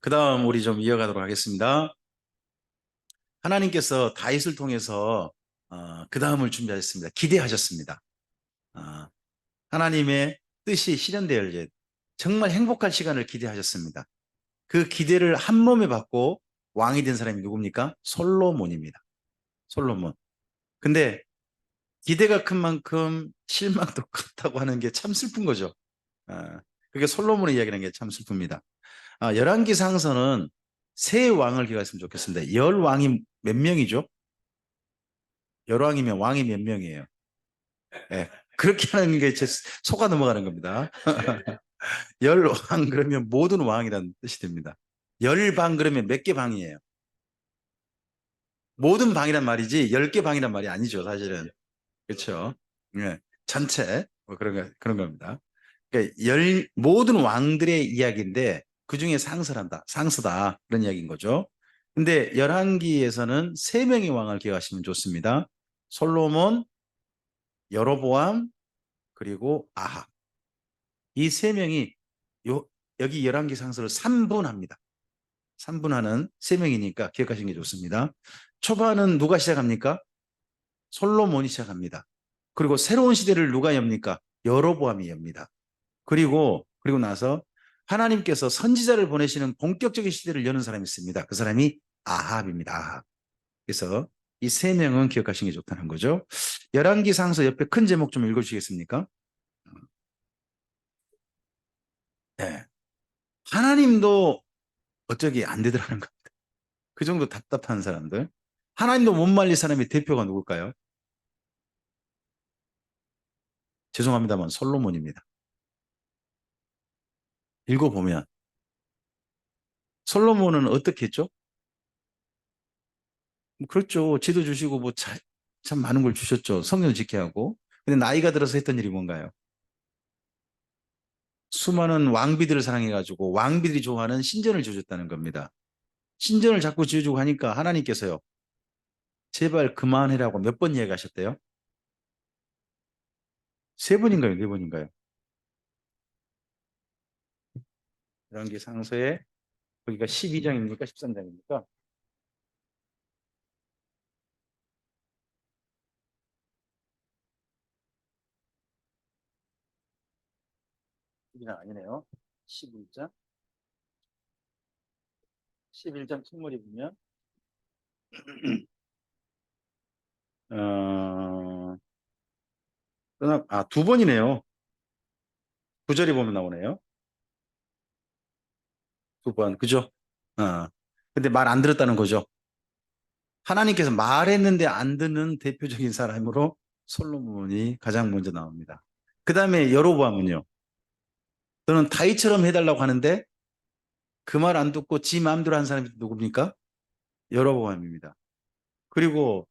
그 다음 우리 좀 이어가도록 하겠습니다. 하나님께서 다윗을 통해서 그 다음을 준비하셨습니다. 기대하셨습니다. 어, 하나님의 뜻이 실현되어야 할 정말 행복한 시간을 기대하셨습니다. 그 기대를 한 몸에 받고 왕이 된 사람이 누굽니까? 솔로몬입니다. 솔로몬. 근데 기대가 큰 만큼 실망도 컸다고 하는 게 참 슬픈 거죠. 아, 그게 솔로몬의 이야기라는 게 참 슬픕니다. 열왕기상서는 세 왕을 기억했으면 좋겠습니다. 열 왕이 몇 명이죠? 열 왕이면 왕이 몇 명이에요? 예, 그렇게 하는 게 제 속아 넘어가는 겁니다. 열 왕 그러면 모든 왕이라는 뜻이 됩니다. 열 방 그러면 몇 개 방이에요? 모든 방이란 말이지 10개 방이란 말이 아니죠, 사실은. 그렇죠? 예, 전체 뭐 그런 겁니다. 그러니까 모든 왕들의 이야기인데 그중에 상서다 그런 이야기인 거죠. 근데 열왕기에서는 세 명의 왕을 기억하시면 좋습니다. 솔로몬, 여로보암, 그리고 아합. 이 세 명이 여기 열왕기 상서를 3분합니다. 3분하는 세 명이니까 기억하시는 게 좋습니다. 초반은 누가 시작합니까? 솔로몬이 시작합니다. 그리고 새로운 시대를 누가 엽니까? 여로보암이 엽니다. 그리고 나서 하나님께서 선지자를 보내시는 본격적인 시대를 여는 사람이 있습니다. 그 사람이 아합입니다. 아합. 그래서 이 세 명은 기억하시는 게 좋다는 거죠. 열왕기 상서 옆에 큰 제목 좀 읽어주시겠습니까? 네. 하나님도 어쩌기 안 되더라는 겁니다. 그 정도 답답한 사람들. 하나님도 못 말릴 사람의 대표가 누굴까요? 죄송합니다만 솔로몬입니다. 읽어보면 솔로몬은 어떻게 했죠? 그렇죠. 지도 주시고 참 많은 걸 주셨죠. 성경 지켜야 하고. 근데 나이가 들어서 했던 일이 뭔가요? 수많은 왕비들을 사랑해가지고 왕비들이 좋아하는 신전을 지어줬다는 겁니다. 신전을 자꾸 지어주고 하니까 하나님께서요. 제발 그만해라고 몇 번 이야기하셨대요? 세 번인가요? 네 번인가요? 열왕기 상서에 거기가 12장입니까? 13장입니까? 이 장 아니네요. 11장. 11장 첫머리 보면 어, 두 번이네요. 9절에 보면 나오네요. 두 번. 그죠? 어. 근데 말 안 들었다는 거죠. 하나님께서 말했는데 안 듣는 대표적인 사람으로 솔로몬이 가장 먼저 나옵니다. 그 다음에 여로보암은요. 저는 다윗처럼 해달라고 하는데 그 말 안 듣고 지 마음대로 한 사람이 누굽니까? 여로보암입니다. 그리고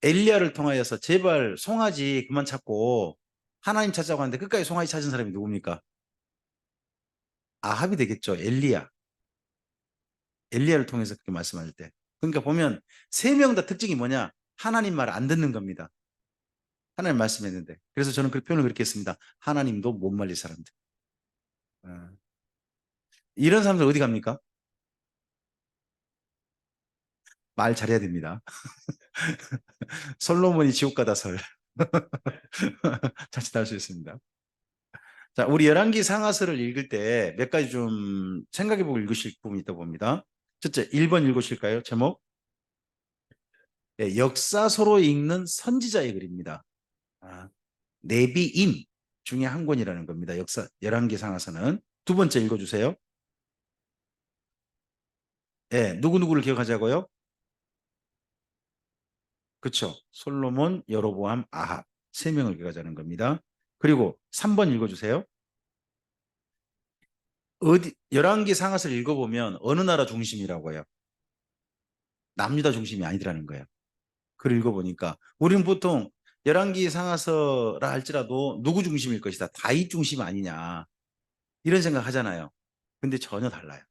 엘리야를 통하여서 제발 송아지 그만 찾고 하나님 찾자고 하는데 끝까지 송아지 찾은 사람이 누굽니까? 아합이 되겠죠. 엘리야를 통해서 그렇게 말씀할 때. 그러니까 보면 세 명 다 특징이 뭐냐? 하나님 말 안 듣는 겁니다. 하나님 말씀했는데. 그래서 저는 그 표현을 그렇게 했습니다. 하나님도 못 말릴 사람들. 어. 이런 사람들 어디 갑니까? 말 잘해야 됩니다. 솔로몬이 지옥 가다 설. 자칫할 수 있습니다. 자, 우리 열왕기 상하서를 읽을 때 몇 가지 좀 생각해보고 읽으실 부분이 있다고 봅니다. 첫째, 1번 읽으실까요? 제목? 네, 역사서로 읽는 선지자의 글입니다. 아, 내비임 중에 한 권이라는 겁니다. 열왕기 상하서는. 두 번째 읽어주세요. 네, 누구누구를 기억하자고요? 그렇죠. 솔로몬, 여로보암, 아합. 세 명을 기억하자는 겁니다. 그리고 3번 읽어주세요. 열왕기 상하서를 읽어보면 어느 나라 중심이라고 해요? 남유다 중심이 아니더라는 거예요. 글을 읽어보니까 우리는 보통 열왕기 상하서라 할지라도 누구 중심일 것이다. 다윗 중심 아니냐. 이런 생각 하잖아요. 근데 전혀 달라요.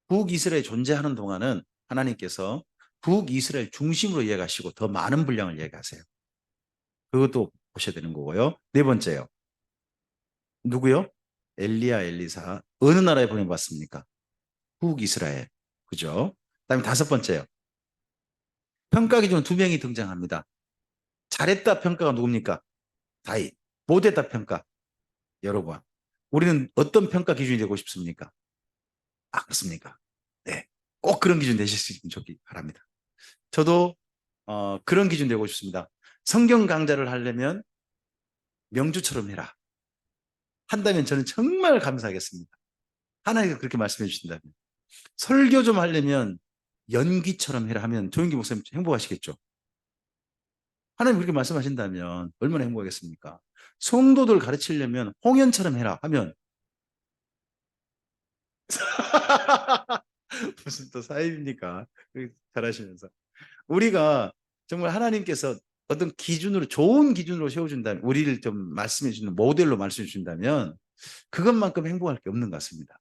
북이스라엘 존재하는 동안은 하나님께서 북이스라엘 중심으로 이해가시고 더 많은 분량을 이해가세요. 그것도 보셔야 되는 거고요. 네 번째요. 누구요? 엘리야, 엘리사. 어느 나라에 보내봤습니까? 북이스라엘. 그죠? 그다음에 다섯 번째요. 평가 기준 두 명이 등장합니다. 잘했다 평가가 누굽니까? 다윗. 못했다 평가 여로보암. 우리는 어떤 평가 기준이 되고 싶습니까? 아, 그렇습니까? 네. 꼭 그런 기준 되실 수 있으면 좋기 바랍니다. 저도 그런 기준 되고 싶습니다. 성경 강좌를 하려면 명주처럼 해라. 한다면 저는 정말 감사하겠습니다. 하나님께서 그렇게 말씀해 주신다면. 설교 좀 하려면 연기처럼 해라 하면 조영기 목사님 행복하시겠죠? 하나님 그렇게 말씀하신다면 얼마나 행복하겠습니까? 성도들 가르치려면 홍연처럼 해라 하면 무슨 또 사입입니까? 잘하시면서. 우리가 정말 하나님께서 어떤 기준으로 좋은 기준으로 세워준다면 우리를 좀 말씀해 주는 모델로 말씀해 주신다면 그것만큼 행복할 게 없는 것 같습니다.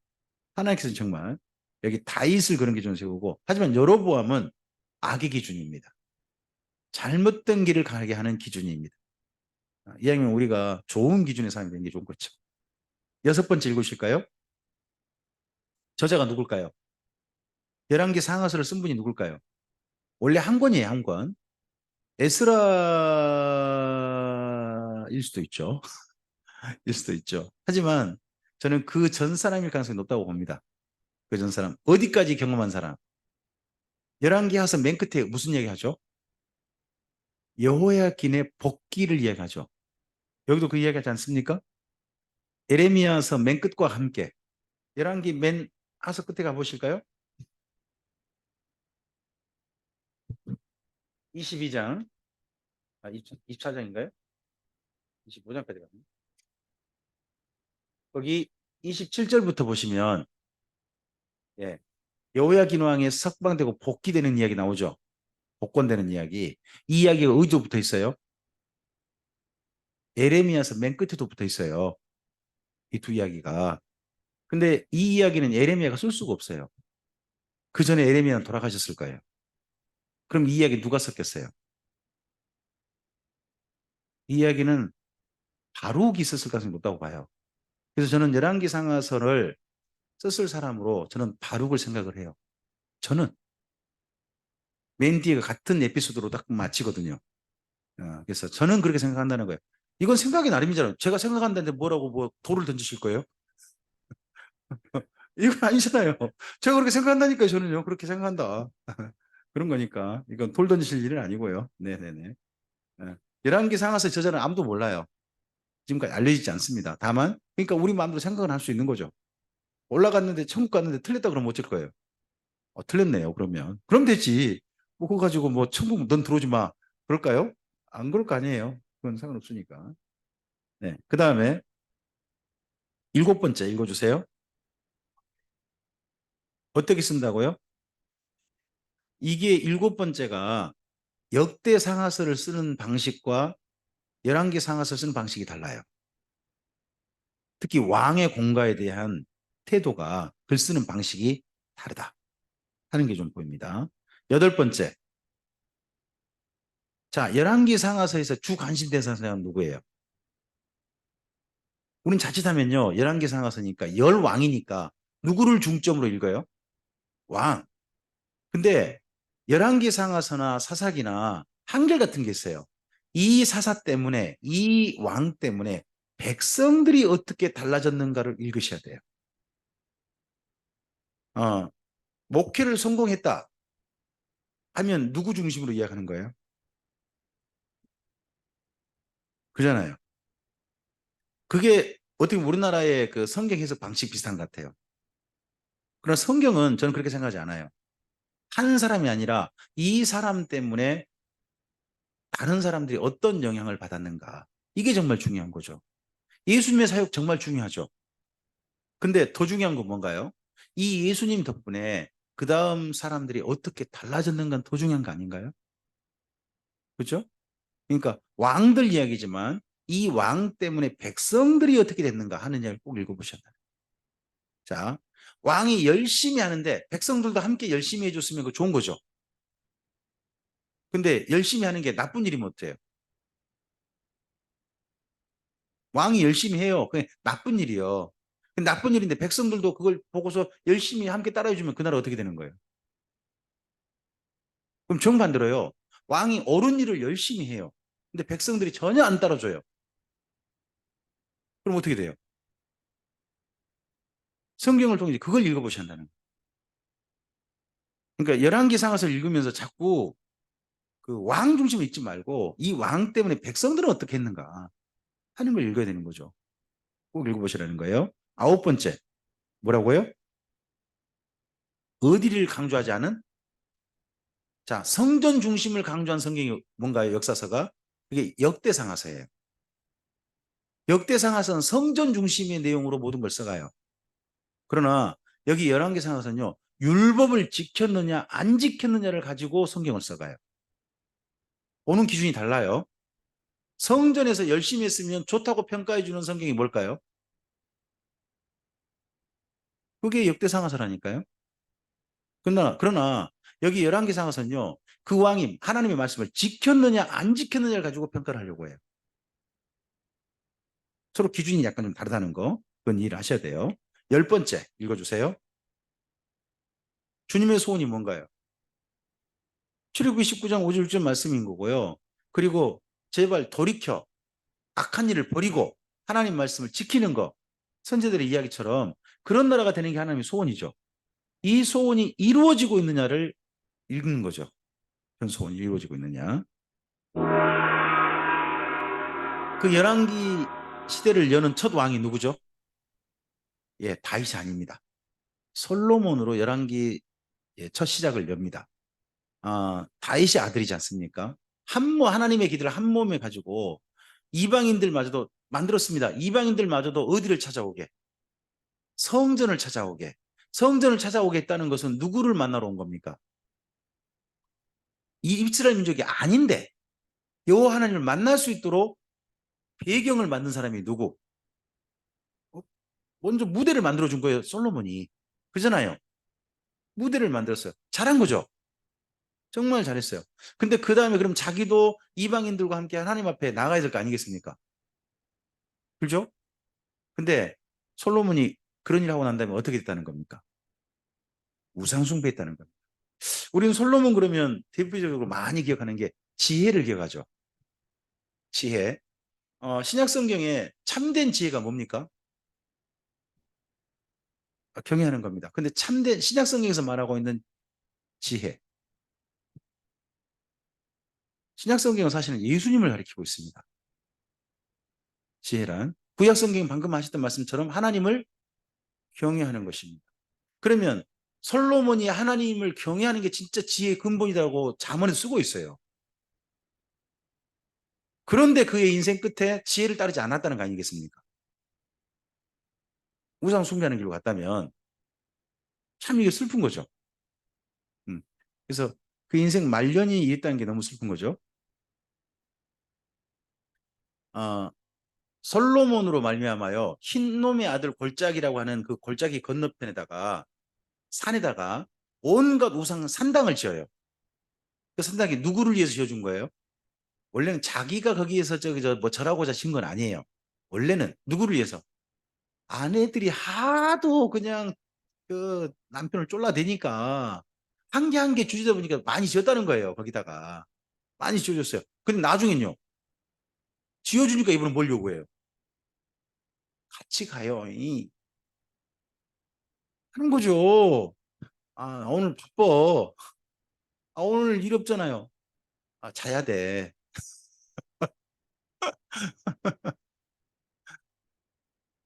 하나님께서는 정말 여기 다윗을 그런 기준으로 세우고 하지만 여로보암은 악의 기준입니다. 잘못된 길을 가게 하는 기준입니다. 이왕이면 우리가 좋은 기준의 사람이 되는 게 좋은 거죠. 여섯 번째 읽으실까요? 저자가 누굴까요? 열왕기 상하서를 쓴 분이 누굴까요? 원래 한 권이에요, 한 권. 에스라일 수도 있죠. 일 수도 있죠. 하지만 저는 그 전 사람일 가능성이 높다고 봅니다. 그 전 사람. 어디까지 경험한 사람? 열왕기하서 맨 끝에 무슨 얘기 하죠? 여호야긴의 복귀를 이야기하죠. 여기도 그 이야기하지 않습니까? 에레미야서 맨 끝과 함께. 열왕기 맨 하서 끝에 가보실까요? 22장. 24장인가요? 25장까지 가면. 거기 27절부터 보시면 예, 여호야긴 왕의 석방되고 복귀되는 이야기 나오죠. 복권되는 이야기. 이 이야기가 어디도 붙어 있어요? 에레미야서 맨 끝에도 붙어 있어요. 이 두 이야기가. 근데 이 이야기는 에레미야가 쓸 수가 없어요. 그 전에 에레미야는 돌아가셨을 거예요. 그럼 이 이야기 누가 썼겠어요? 이 이야기는 바룩이 썼을 가능성이 높다고 봐요. 그래서 저는 열왕기 상하서를 썼을 사람으로 저는 바룩을 생각을 해요. 저는 맨 뒤에 같은 에피소드로 딱 마치거든요. 그래서 저는 그렇게 생각한다는 거예요. 이건 생각이 나름이잖아요. 제가 생각한다는데 뭐라고 뭐 돌을 던지실 거예요? 이건 아니잖아요. 제가 그렇게 생각한다니까요. 저는요. 그렇게 생각한다. 그런 거니까. 이건 돌 던지실 일은 아니고요. 네네네. 예. 열왕기 상하서 저자는 아무도 몰라요. 지금까지 알려지지 않습니다. 다만, 그러니까 우리 마음대로 생각을 할 수 있는 거죠. 올라갔는데, 천국 갔는데 틀렸다 그러면 어쩔 거예요? 틀렸네요. 그러면. 그럼 되지. 뭐, 그거 가지고 뭐, 천국 넌 들어오지 마. 그럴까요? 안 그럴 거 아니에요. 그건 상관없으니까. 네. 그 다음에, 일곱 번째 읽어주세요. 어떻게 쓴다고요? 이게 일곱 번째가 역대 상하서를 쓰는 방식과 열왕기 상하서 쓰는 방식이 달라요. 특히 왕의 공가에 대한 태도가 글 쓰는 방식이 다르다 하는 게 좀 보입니다. 여덟 번째. 자, 열왕기 상하서에서 주 관심 대상은 누구예요? 우린 자칫하면요. 열왕기 상하서니까 열 왕이니까 누구를 중점으로 읽어요? 왕. 근데 열왕기 상하서나 사사기나 한결 같은 게 있어요. 이 사사 때문에 이 왕 때문에 백성들이 어떻게 달라졌는가를 읽으셔야 돼요. 어, 목회를 성공했다 하면 누구 중심으로 이야기하는 거예요? 그잖아요. 그게 어떻게 보면 우리나라의 그 성경 해석 방식 비슷한 것 같아요. 그러나 성경은 저는 그렇게 생각하지 않아요. 한 사람이 아니라 이 사람 때문에 다른 사람들이 어떤 영향을 받았는가. 이게 정말 중요한 거죠. 예수님의 사역 정말 중요하죠. 근데 더 중요한 건 뭔가요? 이 예수님 덕분에 그 다음 사람들이 어떻게 달라졌는가 더 중요한 거 아닌가요? 그렇죠? 그러니까 왕들 이야기지만 이 왕 때문에 백성들이 어떻게 됐는가 하는 이야기를 꼭 읽어보셔야 돼요. 자, 왕이 열심히 하는데 백성들도 함께 열심히 해줬으면 그 좋은 거죠. 근데 열심히 하는 게 나쁜 일이면 어때요? 왕이 열심히 해요. 그게 나쁜 일이요. 나쁜 일인데 백성들도 그걸 보고서 열심히 함께 따라해주면 그 나라 어떻게 되는 거예요? 그럼 정반대로요. 왕이 옳은 일을 열심히 해요. 근데 백성들이 전혀 안 따라줘요. 그럼 어떻게 돼요? 성경을 통해 그걸 읽어보셔야 한다는 거예요. 그러니까 열왕기상하서를 읽으면서 자꾸 그 왕 중심을 읽지 말고 이 왕 때문에 백성들은 어떻게 했는가 하는 걸 읽어야 되는 거죠. 꼭 읽어보시라는 거예요. 아홉 번째, 뭐라고요? 어디를 강조하지 않은? 자, 성전 중심을 강조한 성경이 뭔가요? 역사서가? 그게 역대상하서예요. 역대상하서는 성전 중심의 내용으로 모든 걸 써가요. 그러나 여기 열왕기상하서는요, 율법을 지켰느냐 안 지켰느냐를 가지고 성경을 써가요. 보는 기준이 달라요. 성전에서 열심히 했으면 좋다고 평가해 주는 성경이 뭘까요? 그게 역대상하서라니까요. 그러나 여기 열왕기상하서는요, 그 왕이 하나님의 말씀을 지켰느냐 안 지켰느냐를 가지고 평가를 하려고 해요. 서로 기준이 약간 좀 다르다는 거, 그건 이해를 하셔야 돼요. 열 번째 읽어주세요. 주님의 소원이 뭔가요? 출애굽기 19장 5절 6절 말씀인 거고요. 그리고 제발 돌이켜 악한 일을 버리고 하나님 말씀을 지키는 거, 선제들의 이야기처럼 그런 나라가 되는 게 하나님의 소원이죠. 이 소원이 이루어지고 있느냐를 읽는 거죠. 그런 소원이 이루어지고 있느냐. 그 열왕기 시대를 여는 첫 왕이 누구죠? 예, 다윗이 아닙니다. 솔로몬으로 열왕기 첫 시작을 엽니다. 다윗이 아들이지 않습니까? 하나님의 기들을 한 몸에 가지고 이방인들마저도 만들었습니다. 이방인들마저도 어디를 찾아오게? 성전을 찾아오게. 성전을 찾아오게 했다는 것은 누구를 만나러 온 겁니까? 이 이스라엘 민족이 아닌데 여호와 하나님을 만날 수 있도록 배경을 만든 사람이 누구? 먼저 무대를 만들어 준 거예요. 솔로몬이. 그잖아요. 무대를 만들었어요. 잘한 거죠. 정말 잘했어요. 근데 그 다음에 그럼 자기도 이방인들과 함께 하나님 앞에 나가야 될 거 아니겠습니까? 그죠? 근데 솔로몬이 그런 일 하고 난 다음에 어떻게 됐다는 겁니까? 우상 숭배했다는 겁니다. 우리는 솔로몬 그러면 대표적으로 많이 기억하는 게 지혜를 기억하죠. 지혜. 신약 성경에 참된 지혜가 뭡니까? 경외하는 겁니다. 근데 참된 신약 성경에서 말하고 있는 지혜. 신약 성경은 사실은 예수님을 가리키고 있습니다. 지혜란 구약 성경 방금 하셨던 말씀처럼 하나님을 경외하는 것입니다. 그러면 솔로몬이 하나님을 경외하는 게 진짜 지혜의 근본이라고 잠언에 쓰고 있어요. 그런데 그의 인생 끝에 지혜를 따르지 않았다는 거 아니겠습니까? 우상 숭배하는 길로 갔다면 참 이게 슬픈 거죠. 음. 그래서 그 인생 말년이 이랬다는 게 너무 슬픈 거죠. 어, 솔로몬으로 말미암아요. 흰놈의 아들 골짜기라고 하는 그 골짜기 건너편에다가 산에다가 온갖 우상 산당을 지어요. 그 산당이 누구를 위해서 지어준 거예요? 원래는 자기가 거기에서 저기 저 뭐 절하고자 진 건 아니에요. 원래는 누구를 위해서? 아내들이 하도 그냥 그 남편을 쫄라대니까 한 개 한 개 주시다 보니까 많이 지었다는 거예요. 거기다가 많이 지어줬어요. 근데 나중엔요. 지어주니까 이분은 뭘 요구해요? 같이 가요. 하는 거죠. 오늘 바빠. 오늘 일 없잖아요. 자야 돼.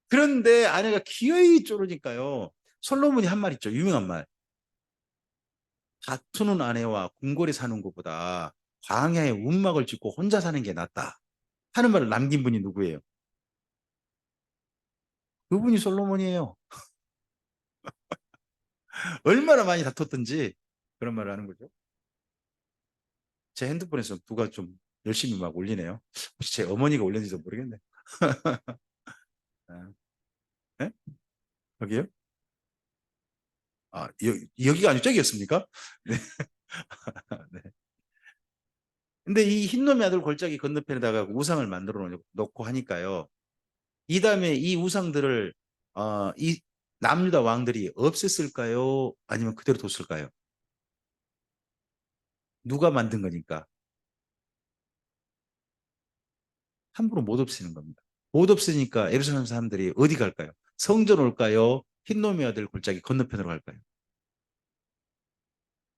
그런데 아내가 기어이 쪼르니까요. 솔로몬이 한 말 있죠. 유명한 말. 다투는 아내와 궁궐에 사는 것보다 광야에 움막을 짓고 혼자 사는 게 낫다. 하는 말을 남긴 분이 누구예요? 그분이 솔로몬이에요. 얼마나 많이 다퉜던지 그런 말을 하는 거죠. 제 핸드폰에서 누가 좀 열심히 막 올리네요. 혹시 제 어머니가 올렸는지도 모르겠네. 아, 네? 여기요? 여기가 아니고 저기였습니까? 네. 네. 근데 이 흰놈의 아들 골짜기 건너편에다가 우상을 만들어 놓고 하니까요. 이 다음에 이 우상들을 이 남유다 왕들이 없앴을까요? 아니면 그대로 뒀을까요? 누가 만든 거니까 함부로 못 없애는 겁니다. 못 없애니까 예루살렘 사람들이 어디 갈까요? 성전 올까요? 흰놈의 아들 골짜기 건너편으로 갈까요?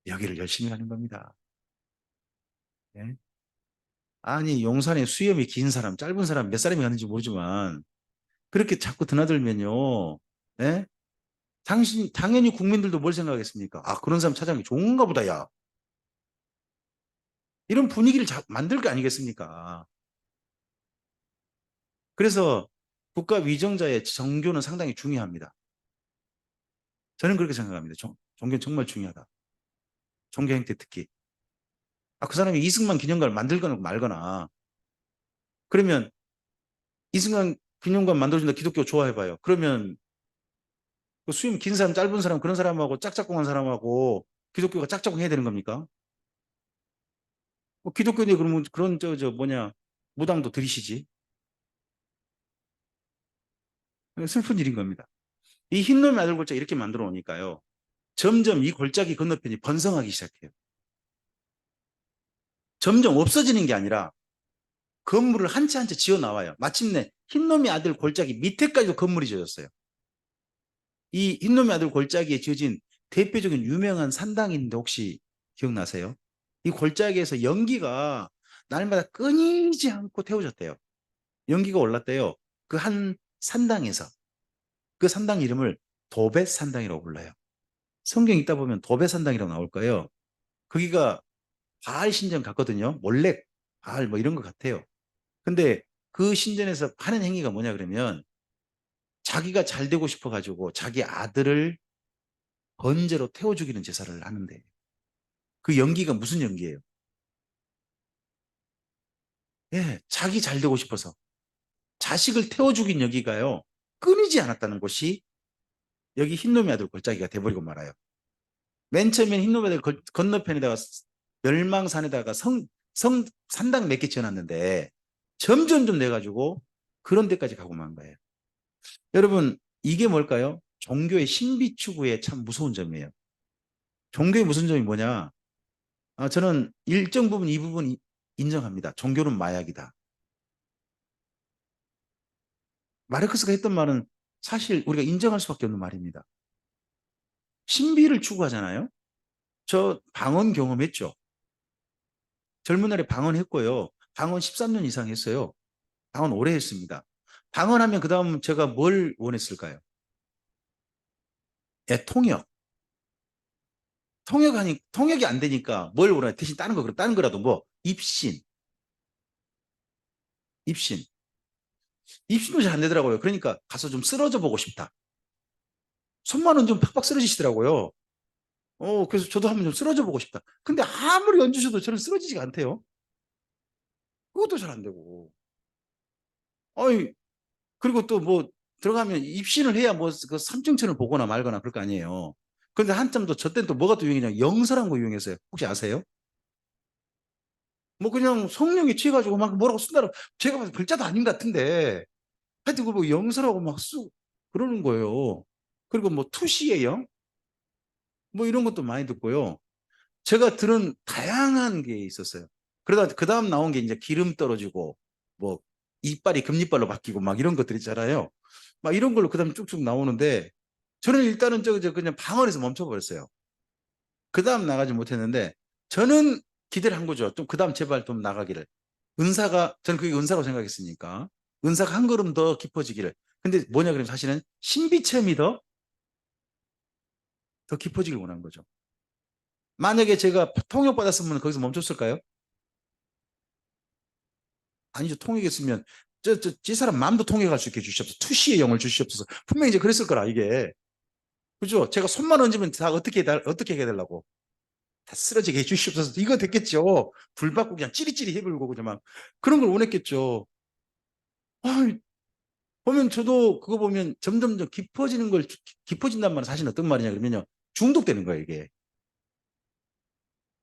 여기를 열심히 가는 겁니다. 예? 아니 용산에 수염이 긴 사람, 짧은 사람 몇 사람이 가는지 모르지만 그렇게 자꾸 드나들면요. 예? 당연히 국민들도 뭘 생각하겠습니까? 아, 그런 사람 찾아가기 좋은가 보다, 야. 이런 분위기를 만들 거 아니겠습니까? 그래서 국가 위정자의 정교는 상당히 중요합니다. 저는 그렇게 생각합니다. 종교는 정말 중요하다. 종교 행태 특히. 그 사람이 이승만 기념관을 만들거나 말거나 그러면 이승만 기념관 만들어준다 기독교 좋아해봐요. 그러면 그 수임 긴 사람, 짧은 사람, 그런 사람하고 짝짝꿍한 사람하고 기독교가 짝짝꿍 해야 되는 겁니까? 기독교인이 그러면 그런 무당도 들이시지. 슬픈 일인 겁니다. 이 흰놈의 아들 골짜기 이렇게 만들어 놓으니까요. 점점 이 골짜기 건너편이 번성하기 시작해요. 점점 없어지는 게 아니라 건물을 한 채 한 채 지어 나와요. 마침내 흰놈의 아들 골짜기 밑에까지도 건물이 지어졌어요. 이 흰놈의 아들 골짜기에 지어진 대표적인 유명한 산당인데 혹시 기억나세요? 이 골짜기에서 연기가 날마다 끊이지 않고 태워졌대요. 연기가 올랐대요. 그 한 산당에서. 그 산당 이름을 도벳 산당이라고 불러요. 성경 읽다 보면 도벳 산당이라고 나올 거예요. 거기가 바알 신전 같거든요. 몰렉, 바알 뭐 이런 것 같아요. 근데 그 신전에서 하는 행위가 뭐냐 그러면 자기가 잘 되고 싶어 가지고 자기 아들을 번제로 태워 죽이는 제사를 하는데 그 연기가 무슨 연기예요? 예, 자기 잘 되고 싶어서 자식을 태워 죽인 연기가요. 끊이지 않았다는 것이 여기 흰놈의 아들 골짜기가 돼버리고 말아요. 맨 처음엔 흰놈의 아들 건너편에다가 멸망산에다가 산당 몇 개 지어놨는데 점점 좀 내가지고 그런 데까지 가고 만 거예요. 여러분 이게 뭘까요? 종교의 신비 추구의 참 무서운 점이에요. 종교의 무슨 점이 뭐냐? 저는 일정 부분 이 부분 인정합니다. 종교는 마약이다. 마르크스가 했던 말은 사실 우리가 인정할 수밖에 없는 말입니다. 신비를 추구하잖아요. 저 방언 경험했죠. 젊은 날에 방언했고요. 방언 13년 이상 했어요. 방언 오래 했습니다. 방언하면 그 다음 제가 뭘 원했을까요? 예, 통역. 통역이 안 되니까 뭘 원해? 대신 다른 거, 다른 거라도 뭐, 입신. 입신. 입신도 잘 안 되더라고요. 그러니까 가서 좀 쓰러져 보고 싶다. 손만은 좀 팍팍 쓰러지시더라고요. 그래서 저도 한번 좀 쓰러져 보고 싶다. 근데 아무리 얹으셔도 저는 쓰러지지가 않대요. 그것도 잘 안 되고. 어이, 그리고 또 뭐, 들어가면 입신을 해야 뭐, 그 삼층천을 보거나 말거나 그럴 거 아니에요. 근데 한참 또, 저 때는 또 뭐가 또 유행이냐. 영서란 거 유행했어요. 혹시 아세요? 뭐 그냥 성령이 취해가지고 막 뭐라고 쓴다고 제가 봐서 글자도 아닌 것 같은데 하여튼 그뭐 영서라고 막 그러는 거예요. 그리고 뭐 투시의 영? 뭐 이런 것도 많이 듣고요. 제가 들은 다양한 게 있었어요. 그러다 그 다음 나온 게 이제 기름 떨어지고 뭐 이빨이 금리빨로 바뀌고 막 이런 것들 있잖아요. 막 이런 걸로 그 다음 쭉쭉 나오는데 저는 일단은 저 그냥 방언에서 멈춰버렸어요. 그 다음 나가지 못했는데 저는 기대를 한 거죠. 좀 그 다음 제발 좀 나가기를. 저는 그게 은사라고 생각했으니까 은사가 한 걸음 더 깊어지기를. 근데 뭐냐 그러면 사실은 신비체험이 더 깊어지길 원한 거죠. 만약에 제가 통역받았으면 거기서 멈췄을까요? 아니죠. 통역했으면 이 사람 마음도 통역할 수 있게 주시옵소서. 투시의 영을 주시옵소서. 분명히 이제 그랬을 거라 이게. 그죠? 제가 손만 얹으면 다 어떻게 해야 되려고. 다 쓰러지게 해주시옵소서. 이거 됐겠죠. 불 받고 그냥 찌릿찌릿 해불고 그냥 막 그런 걸 원했겠죠. 아, 보면 저도 그거 보면 점점 깊어지는 걸 깊어진단 말은 사실 어떤 말이냐 그러면요. 중독되는 거예요, 이게.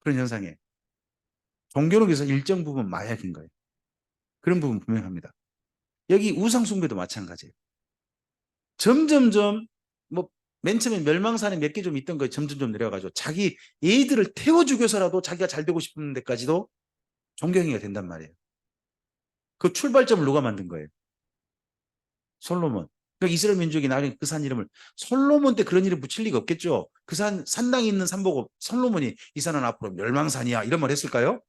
그런 현상에. 종교록에서 일정 부분 마약인 거예요. 그런 부분 분명합니다. 여기 우상숭배도 마찬가지예요. 점점점 뭐 맨 처음에 멸망산에 몇 개 좀 있던 거 점점점 내려가지고 자기 애들을 태워 죽여서라도 자기가 잘 되고 싶은 데까지도 존경이가 된단 말이에요. 그 출발점을 누가 만든 거예요? 솔로몬. 그러니까 이스라엘 민족이 나중에 그 산 이름을 솔로몬 때 그런 이름 붙일 리가 없겠죠. 그 산당에 있는 산 보고 솔로몬이 이 산은 앞으로 멸망산이야 이런 말 했을까요?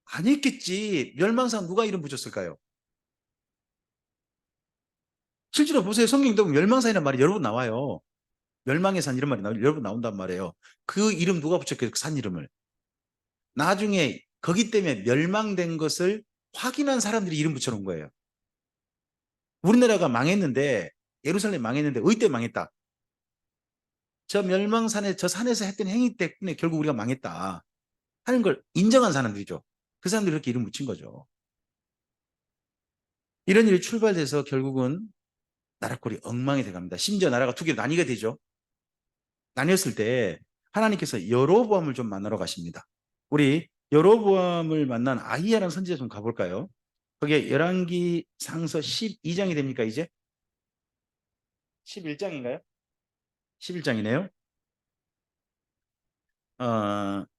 안 했겠지. 멸망산 누가 이름 붙였을까요? 실제로 보세요. 성경도 멸망산이라는 말이 여러 번 나와요. 멸망의 산 이런 말이 여러 번 나온단 말이에요. 그 이름 누가 붙였겠어요? 그 산 이름을. 나중에 거기 때문에 멸망된 것을 확인한 사람들이 이름 붙여놓은 거예요. 우리나라가 망했는데 예루살렘 망했는데 어디 때 망했다? 저 멸망산에 저 산에서 했던 행위 때문에 결국 우리가 망했다 하는 걸 인정한 사람들이죠. 그 사람들이 그렇게 이름 붙인 거죠. 이런 일이 출발돼서 결국은 나라꼴이 엉망이 돼갑니다. 심지어 나라가 두 개로 나뉘게 되죠. 나뉘었을 때 하나님께서 여로보암을 좀 만나러 가십니다. 우리 여로보암을 만난 아히야라는 선지자 좀 가볼까요? 그게 열왕기 상서 12장이 됩니까 이제? 11장인가요? 11장이네요.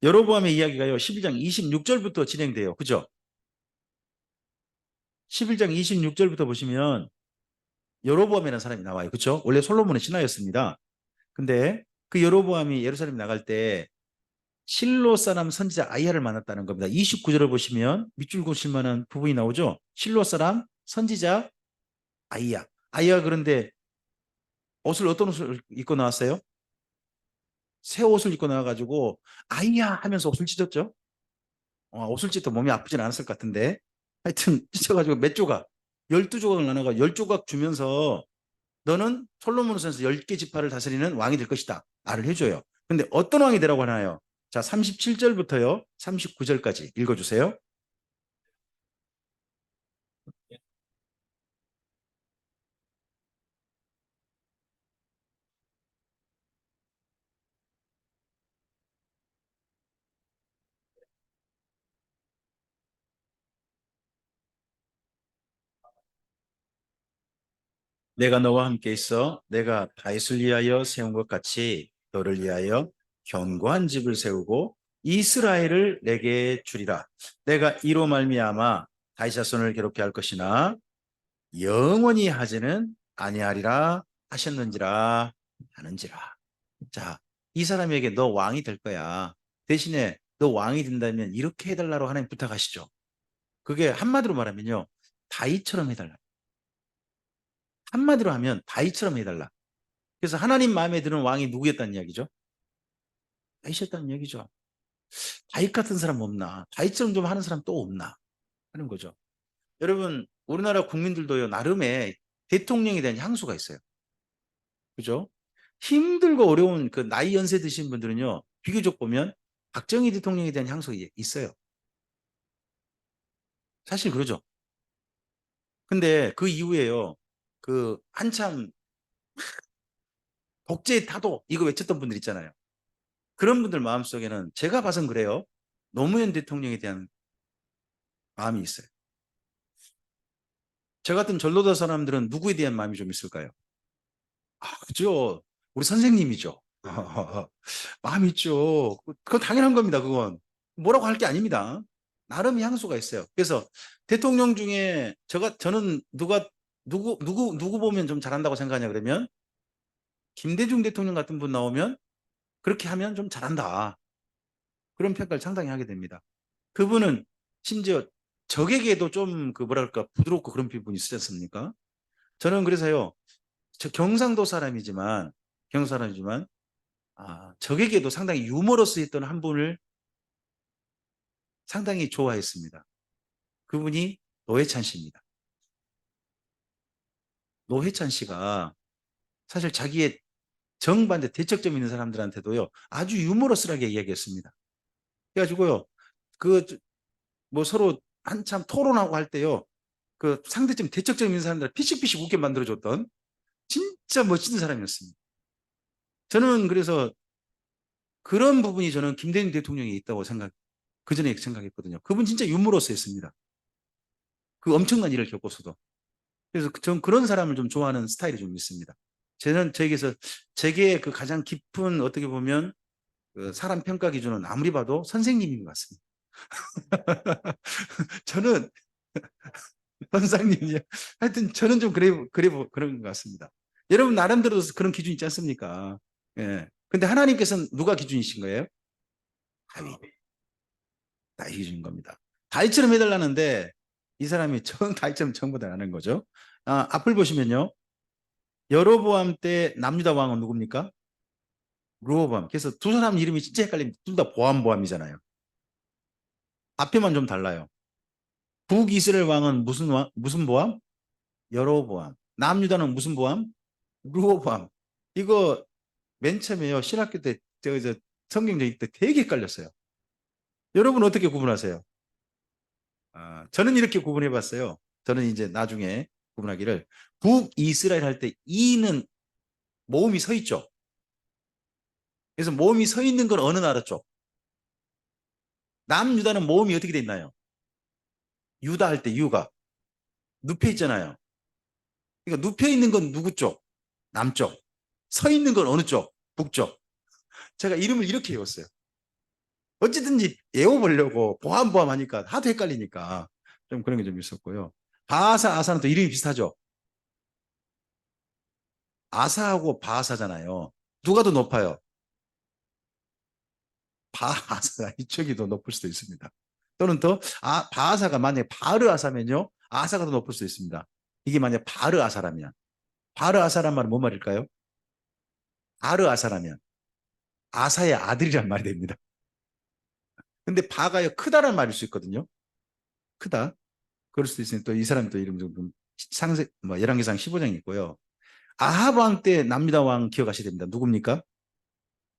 여로보암의 이야기가요 11장 26절부터 진행돼요. 그죠? 11장 26절부터 보시면 여로보암이라는 사람이 나와요. 그렇죠? 원래 솔로몬의 신하였습니다. 근데 그 여로보암이 예루살렘 나갈 때 실로 사람 선지자 아이야를 만났다는 겁니다. 29절을 보시면 밑줄 그실 만한 부분이 나오죠. 실로 사람 선지자 아이야. 아이야 그런데 어떤 옷을 입고 나왔어요? 새 옷을 입고 나와가지고 아이야 하면서 옷을 찢었죠. 옷을 찢도 몸이 아프진 않았을 것 같은데 하여튼 찢어가지고 몇 조각 12조각을 나눠가 10조각 주면서 너는 솔로몬 후손에서 10개 지파를 다스리는 왕이 될 것이다. 말을 해줘요. 근데 어떤 왕이 되라고 하나요? 자, 37절부터요. 39절까지 읽어주세요. 내가 너와 함께 있어 내가 다윗을 위하여 세운 것 같이 너를 위하여 견고한 집을 세우고 이스라엘을 내게 주리라. 내가 이로 말미암아 다윗 자손을 괴롭게 할 것이나 영원히 하지는 아니하리라 하셨는지라 하는지라. 자, 이 사람에게 너 왕이 될 거야. 대신에 너 왕이 된다면 이렇게 해달라고 하나님 부탁하시죠. 그게 한마디로 말하면요. 다윗처럼 해달라. 한마디로 하면 다윗처럼 해달라. 그래서 하나님 마음에 드는 왕이 누구였다는 이야기죠? 다윗이었다는 얘기죠. 다윗 같은 사람 없나? 다윗처럼 좀 하는 사람 또 없나? 하는 거죠. 여러분, 우리나라 국민들도요, 나름의 대통령에 대한 향수가 있어요. 그죠? 힘들고 어려운 그 나이 연세 드신 분들은요, 비교적 보면 박정희 대통령에 대한 향수가 있어요. 사실 그러죠. 근데 그 이후에요, 그 한참 독재 타도 이거 외쳤던 분들 있잖아요. 그런 분들 마음속에는 제가 봐선 그래요. 노무현 대통령에 대한 마음이 있어요. 저 같은 전라도 사람들은 누구에 대한 마음이 좀 있을까요? 그죠. 우리 선생님이죠. 마음 있죠. 그건 당연한 겁니다. 그건 뭐라고 할 게 아닙니다. 나름 향수가 있어요. 그래서 대통령 중에 저는 누구 보면 좀 잘한다고 생각하냐 그러면 김대중 대통령 같은 분 나오면 그렇게 하면 좀 잘한다. 그런 평가를 상당히 하게 됩니다. 그분은 심지어 적에게도 좀 그 뭐랄까 부드럽고 그런 부분이 있지 않습니까? 저는 그래서요. 저 경상도 사람이지만 적에게도 상당히 유머러스 했던 한 분을 상당히 좋아했습니다. 그분이 노회찬 씨입니다. 노회찬 씨가 사실 자기의 정반대 대척점 있는 사람들한테도요 아주 유머러스하게 이야기했습니다. 그래가지고요 그 뭐 서로 한참 토론하고 할 때요 그 상대점 대척점 있는 사람들 피식피식 웃게 만들어줬던 진짜 멋진 사람이었습니다. 저는 그래서 그런 부분이 저는 김대중 대통령이 있다고 그전에 생각했거든요. 그분 진짜 유머러스했습니다. 그 엄청난 일을 겪고서도. 그래서 전 그런 사람을 좀 좋아하는 스타일이 좀 있습니다. 저는 저에게서 제게 그 가장 깊은 어떻게 보면 그 사람 평가 기준은 아무리 봐도 선생님인 것 같습니다. 저는 선생님이요. 하여튼 저는 좀 그런 것 같습니다. 여러분 나름대로 그런 기준 있지 않습니까? 예. 근데 하나님께서는 누가 기준이신 거예요? 다윗. 다윗 기준인 겁니다. 다윗처럼 해달라는데 이 사람이 다윗처럼 전부 다 하는 거죠. 앞을 보시면요. 여로보암 때 남유다 왕은 누굽니까? 르호보암. 그래서 두 사람 이름이 진짜 헷갈립니다. 둘 다 보암이잖아요. 앞에만 좀 달라요. 북이스라엘 왕은 무슨 보암? 여로보암. 남유다는 무슨 보암? 르호보암. 이거 맨 처음에요. 신학교 때, 성경적 때 되게 헷갈렸어요. 여러분 어떻게 구분하세요? 저는 이렇게 구분해 봤어요. 저는 이제 나중에 구분하기를 북이스라엘 할 때 이는 모음이 서 있죠. 그래서 모음이 서 있는 건 어느 나라 쪽? 남유다는 모음이 어떻게 돼 있나요? 유다 할 때 유가 눕혀 있잖아요. 그러니까 눕혀 있는 건 누구 쪽? 남쪽. 서 있는 건 어느 쪽? 북쪽. 제가 이름을 이렇게 외웠어요. 어쨌든지 외워보려고 보암 하니까 하도 헷갈리니까 좀 그런 게 좀 있었고요. 바하사, 아사는 또 이름이 비슷하죠. 아사하고 바하사잖아요. 누가 더 높아요? 바하사가 이쪽이 더 높을 수도 있습니다. 또는 바하사가 만약에 바르 아사면요. 아사가 더 높을 수도 있습니다. 이게 만약에 바르 아사라면. 바르 아사란 말은 뭔 말일까요? 바르 아사라면 아사의 아들이란 말이 됩니다. 근데 바가요 크다란 말일 수 있거든요. 크다. 그럴 수도 있으니 또 이 사람이 또 이름 좀 상세 열왕기상 15장이 있고요. 아합 왕 때 남유다 왕 기억하셔야 됩니다. 누굽니까?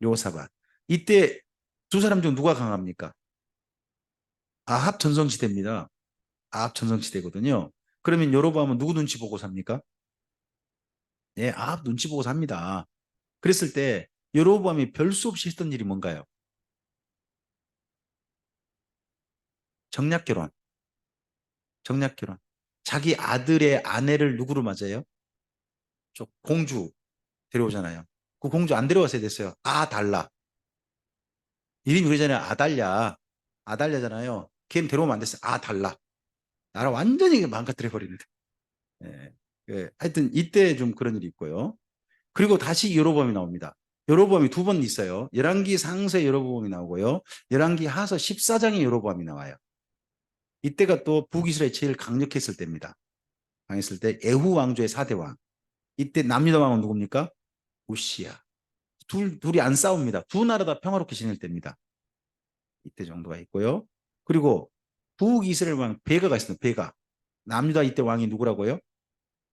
요사밧. 이때 두 사람 중 누가 강합니까? 아합 전성시대입니다. 아합 전성시대거든요. 그러면 여로보암은 누구 눈치 보고 삽니까? 예, 아합 눈치 보고 삽니다. 그랬을 때 여로보암이 별 수 없이 했던 일이 뭔가요? 정략결혼. 정략결혼. 자기 아들의 아내를 누구로 맞아요? 공주 데려오잖아요. 그 공주 안 데려왔어야 됐어요. 달라. 이름이 그러잖아요. 아달랴. 아달랴잖아요. 걔는 데려오면 안 됐어요. 달라. 나라 완전히 망가뜨려 버리는데. 예. 예. 하여튼 이때 좀 그런 일이 있고요. 그리고 다시 여로보암이 나옵니다. 여로보암이 두 번 있어요. 열왕기 상서에 여로보암이 나오고요. 열왕기 하서 14장에 여로보암이 나와요. 이때가 또 북이스라엘이 제일 강력했을 때입니다. 강했을 때 에후 왕조의 4대 왕. 이때 남유다 왕은 누굽니까? 우시야. 둘이 안 싸웁니다. 두 나라 다 평화롭게 지낼 때입니다. 이때 정도가 있고요. 그리고 북이스라엘 왕 베가가 있습니다. 베가. 남유다 이때 왕이 누구라고요?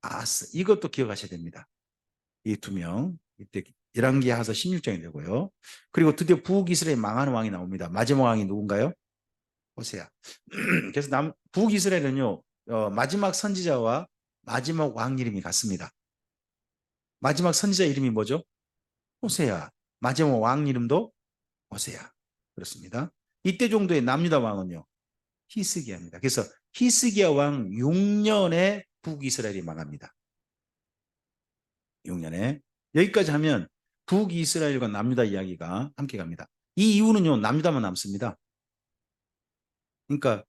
아스. 이것도 기억하셔야 됩니다. 이 두 명. 이때 열왕기 하서 16장이 되고요. 그리고 드디어 북이스라엘 망하는 왕이 나옵니다. 마지막 왕이 누군가요? 호세아. 그래서 북이스라엘은요. 마지막 선지자와 마지막 왕 이름이 같습니다. 마지막 선지자 이름이 뭐죠? 호세아. 마지막 왕 이름도 호세아. 그렇습니다. 이때 정도의 남유다 왕은요. 히스기야입니다. 그래서 히스기야 왕 6년에 북이스라엘이 망합니다. 6년에. 여기까지 하면 북이스라엘과 남유다 이야기가 함께 갑니다. 이 이후는요. 남유다만 남습니다. 그러니까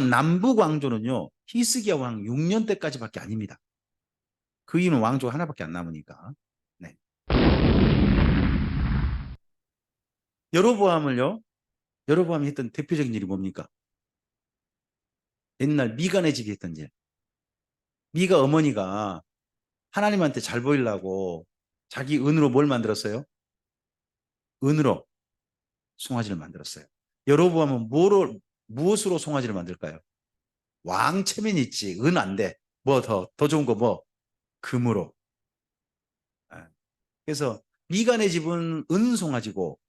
남북 왕조는요. 히스기야 왕 6년 때까지밖에 아닙니다. 그 이후는 왕조가 하나밖에 안 남으니까. 네. 여로보암이 했던 대표적인 일이 뭡니까? 옛날 미간의 집이 했던 일. 미가 어머니가 하나님한테 잘 보이려고 자기 은으로 뭘 만들었어요? 은으로 송아지를 만들었어요. 여로보암은 무엇으로 송아지를 만들까요? 왕 체면이 있지. 은 안 돼. 뭐 더 좋은 거 뭐? 금으로. 아, 그래서 미간의 집은 은 송아지고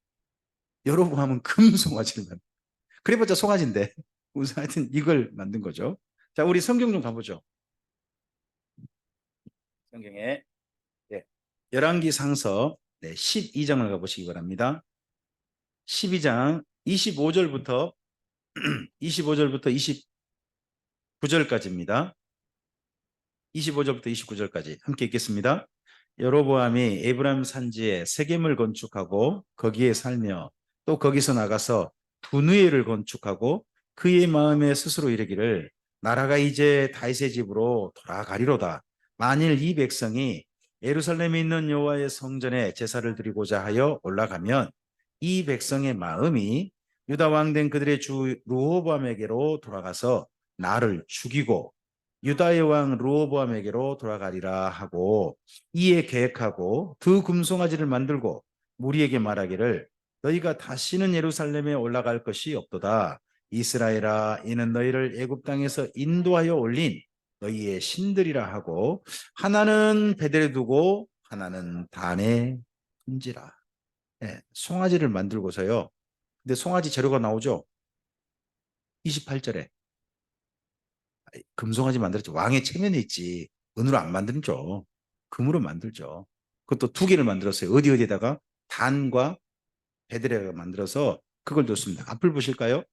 여로보암은 금 송아지를 만들. 그래봤자 송아지인데. 우선 하여튼 이걸 만든 거죠. 자, 우리 성경 좀 가보죠. 성경에 네. 열왕기 상서 12장을 가보시기 바랍니다. 12장 25절부터 25절부터 29절까지입니다. 25절부터 29절까지 함께 읽겠습니다. 여로보암이 에브라임 산지에 세겜을 건축하고 거기에 살며 또 거기서 나가서 분우엘을 건축하고 그의 마음에 스스로 이르기를 나라가 이제 다윗의 집으로 돌아가리로다. 만일 이 백성이 예루살렘에 있는 여호와의 성전에 제사를 드리고자 하여 올라가면 이 백성의 마음이 유다 왕 된 그들의 주 르호보암에게로 돌아가서 나를 죽이고 유다의 왕 르호보암에게로 돌아가리라 하고 이에 계획하고 두 금송아지를 만들고 무리에게 말하기를 너희가 다시는 예루살렘에 올라갈 것이 없도다. 이스라엘아 이는 너희를 애굽 땅에서 인도하여 올린 너희의 신들이라 하고 하나는 베델에 두고 하나는 단에 둔지라. 네, 송아지를 만들고서요. 근데 송아지 재료가 나오죠. 28절에 금송아지 만들었죠. 왕의 체면에 있지. 은으로 안 만들죠. 금으로 만들죠. 그것도 두 개를 만들었어요. 어디에다가 단과 베드레가 만들어서 그걸 뒀습니다. 앞을 보실까요?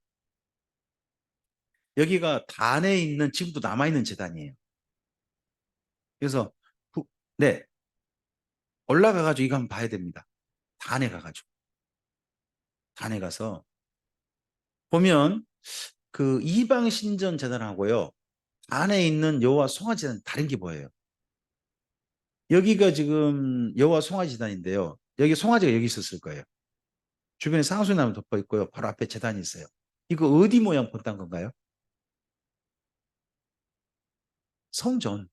여기가 단에 있는 지금도 남아있는 제단이에요. 그래서 네, 올라가가지고 이거 한번 봐야 됩니다. 단에 가가지고 단에 가서 보면 그 이방 신전 제단하고요 안에 있는 여호와 송아지 제단 다른 게 보여요. 여기가 지금 여호와 송아지 제단인데요. 여기 송아지가 여기 있었을 거예요. 주변에 상수나무 덮어 있고요. 바로 앞에 제단이 있어요. 이거 어디 모양 본딴 건가요? 성전.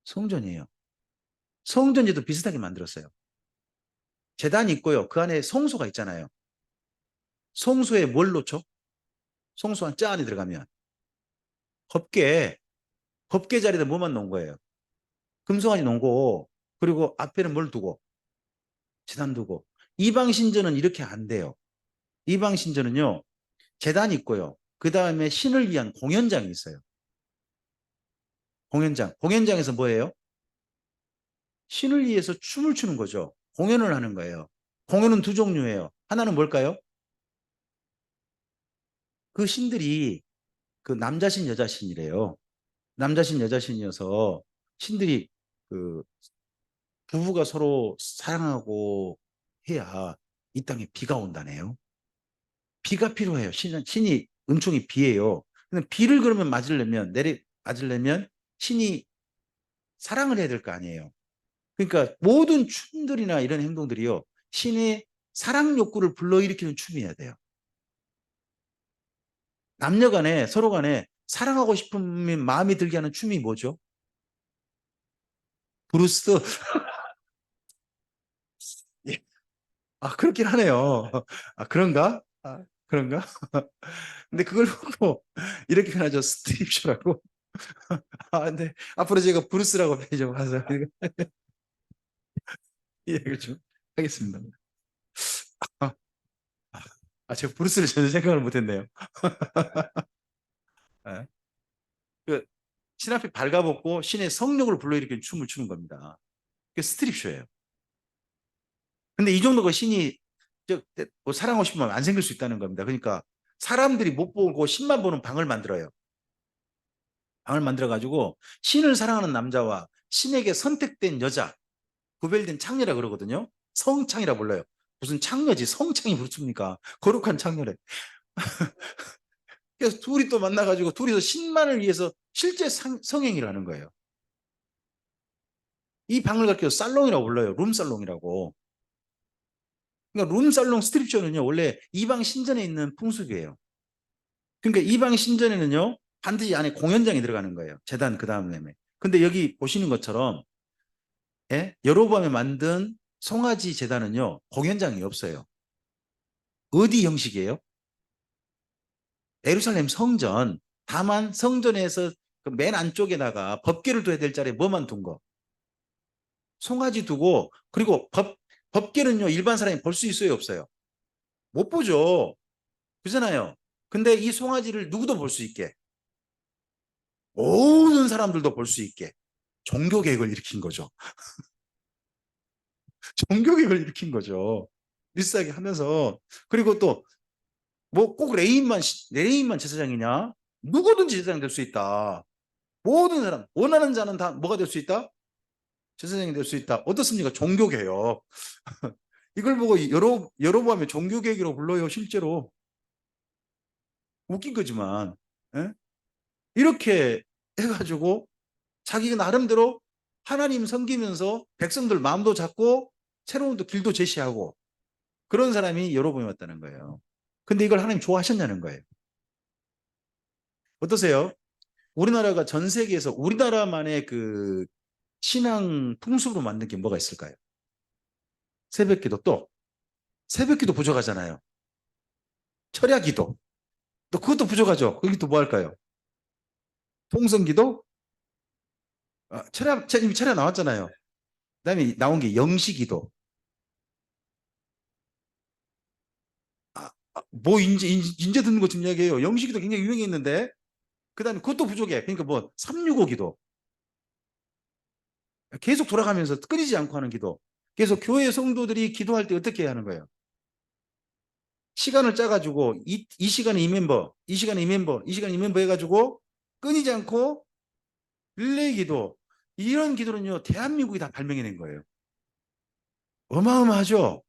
성전이에요. 성전지도 비슷하게 만들었어요. 제단이 있고요. 그 안에 성소가 있잖아요. 성소에 뭘 놓죠? 성소 한 짜 안에 들어가면 법궤, 법궤 자리에 뭐만 놓은 거예요? 금송아지 놓은 거. 그리고 앞에는 뭘 두고? 제단 두고. 이방 신전은 이렇게 안 돼요. 이방 신전은요. 제단이 있고요. 그 다음에 신을 위한 공연장이 있어요. 공연장. 공연장에서 뭐예요? 신을 위해서 춤을 추는 거죠. 공연을 하는 거예요. 공연은 두 종류예요. 하나는 뭘까요? 그 신들이 그 남자신 여자신이래요. 남자신 여자신이어서 신들이 그 부부가 서로 사랑하고 해야 이 땅에 비가 온다네요. 비가 필요해요. 신이 은총이 비예요. 근데 비를 그러면 맞으려면 신이 사랑을 해야 될 거 아니에요. 그러니까 모든 춤들이나 이런 행동들이요. 신의 사랑 욕구를 불러일으키는 춤이어야 돼요. 남녀 간에 서로 간에 사랑하고 싶은 마음이 들게 하는 춤이 뭐죠? 브루스. 예. 아, 그렇긴 하네요. 아, 그런가? 아, 그런가? 근데 그걸 보고 이렇게 표현하죠. 스트립쇼라고. 아, 근데 앞으로 제가 브루스라고 표현좀 하세요. 이 얘기를 좀 하겠습니다. 아, 제가 브루스를 전혀 생각을 못했네요. 네. 그, 신 앞에 발가벗고 신의 성령을 불러일으키는 춤을 추는 겁니다. 그게 스트립쇼예요. 근데 이 정도가 신이 뭐 사랑하고 싶으면 안 생길 수 있다는 겁니다. 그러니까 사람들이 못 보고 신만 보는 방을 만들어요. 방을 만들어가지고 신을 사랑하는 남자와 신에게 선택된 여자, 구별된 창녀라 그러거든요. 성창이라 불러요. 무슨 창녀지 성창이 무섭습니까? 거룩한 창녀래. 그래서 둘이 또 만나가지고 둘이서 신만을 위해서 실제 성행위를 하는 거예요. 이 방을 가르쳐 살롱이라고 불러요. 룸살롱이라고. 그러니까 룸살롱 스트립쇼는요 원래 이방 신전에 있는 풍습이에요. 그러니까 이방 신전에는요 반드시 안에 공연장이 들어가는 거예요. 제단 그 다음에. 근데 여기 보시는 것처럼 예? 여로보암에 만든 송아지 제단은요 공연장이 없어요. 어디 형식이에요? 예루살렘 성전. 다만 성전에서 그맨 안쪽에다가 법궤를 둬야 될 자리에 뭐만 둔 거? 송아지 두고 그리고 법궤는요 일반 사람이 볼 수 있어요 없어요? 못 보죠. 그잖아요. 근데 이 송아지를 누구도 볼 수 있게 모든 사람들도 볼 수 있게 종교개혁을 일으킨 거죠. 종교개혁을 일으킨 거죠. 비싸게 하면서 그리고 또 뭐 꼭 레인만 제사장이냐? 누구든지 제사장 될 수 있다. 모든 사람 원하는 자는 다 뭐가 될 수 있다? 제사장이 될 수 있다. 어떻습니까? 종교개혁. 이걸 보고 여러분 하면 종교개혁이라고 불러요. 실제로. 웃긴 거지만. 예? 이렇게 해가지고 자기가 나름대로 하나님 섬기면서 백성들 마음도 잡고 새로운 또 길도 제시하고 그런 사람이 여로보암이 왔다는 거예요. 근데 이걸 하나님 좋아하셨냐는 거예요. 어떠세요? 우리나라가 전 세계에서 우리나라만의 그 신앙 풍습으로 만든 게 뭐가 있을까요? 새벽기도, 또 새벽기도 부족하잖아요. 철야기도 또 그것도 부족하죠. 거기 또 뭐 할까요? 통성기도. 이미 철야 나왔잖아요. 그다음에 나온 게 영시기도. 뭐 인제 듣는 것 좀 이야기해요. 영시기도 굉장히 유명했는데 그다음에 그것도 부족해. 그러니까 뭐 365 기도. 계속 돌아가면서 끊이지 않고 하는 기도. 그래서 교회 성도들이 기도할 때 어떻게 해야 하는 거예요? 시간을 짜가지고 이 시간에 이 멤버, 이 시간에 이 멤버, 이 시간에 이 멤버 해가지고 끊이지 않고 릴레이 기도. 이런 기도는요, 대한민국이 다 발명해낸 거예요. 어마어마하죠?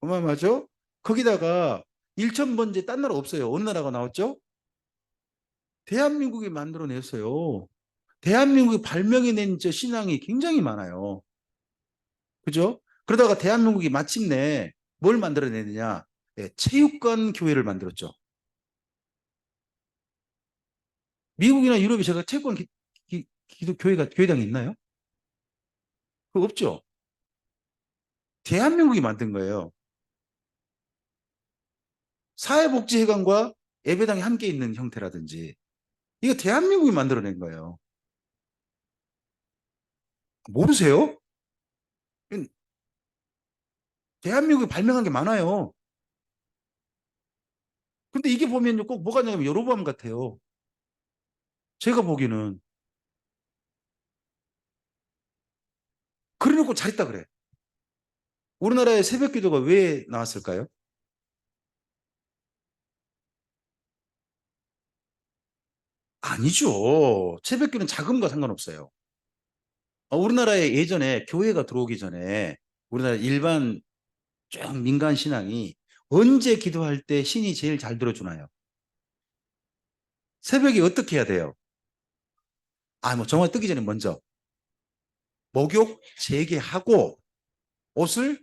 어마어마하죠? 거기다가 1,000번째 딴 나라 없어요. 어느 나라가 나왔죠? 대한민국이 만들어냈어요. 대한민국이 발명해낸 저 신앙이 굉장히 많아요. 그죠? 그러다가 대한민국이 마침내 뭘 만들어내느냐? 예, 체육관 교회를 만들었죠. 미국이나 유럽에 제가 체육관 기도 교회당이 있나요? 그거 없죠. 대한민국이 만든 거예요. 사회복지회관과 예배당이 함께 있는 형태라든지 이거 대한민국이 만들어낸 거예요. 모르세요? 대한민국이 발명한 게 많아요. 근데 이게 보면 꼭 뭐가 있냐면 여로보암 같아요. 제가 보기에는. 그래놓고 잘했다 그래. 우리나라의 새벽 기도가 왜 나왔을까요? 아니죠. 새벽 기도는 자금과 상관없어요. 우리나라에 예전에 교회가 들어오기 전에 우리나라 일반 쭉 민간 신앙이 언제 기도할 때 신이 제일 잘 들어주나요? 새벽에 어떻게 해야 돼요? 뭐 정말 뜨기 전에 먼저 목욕 재개하고 옷을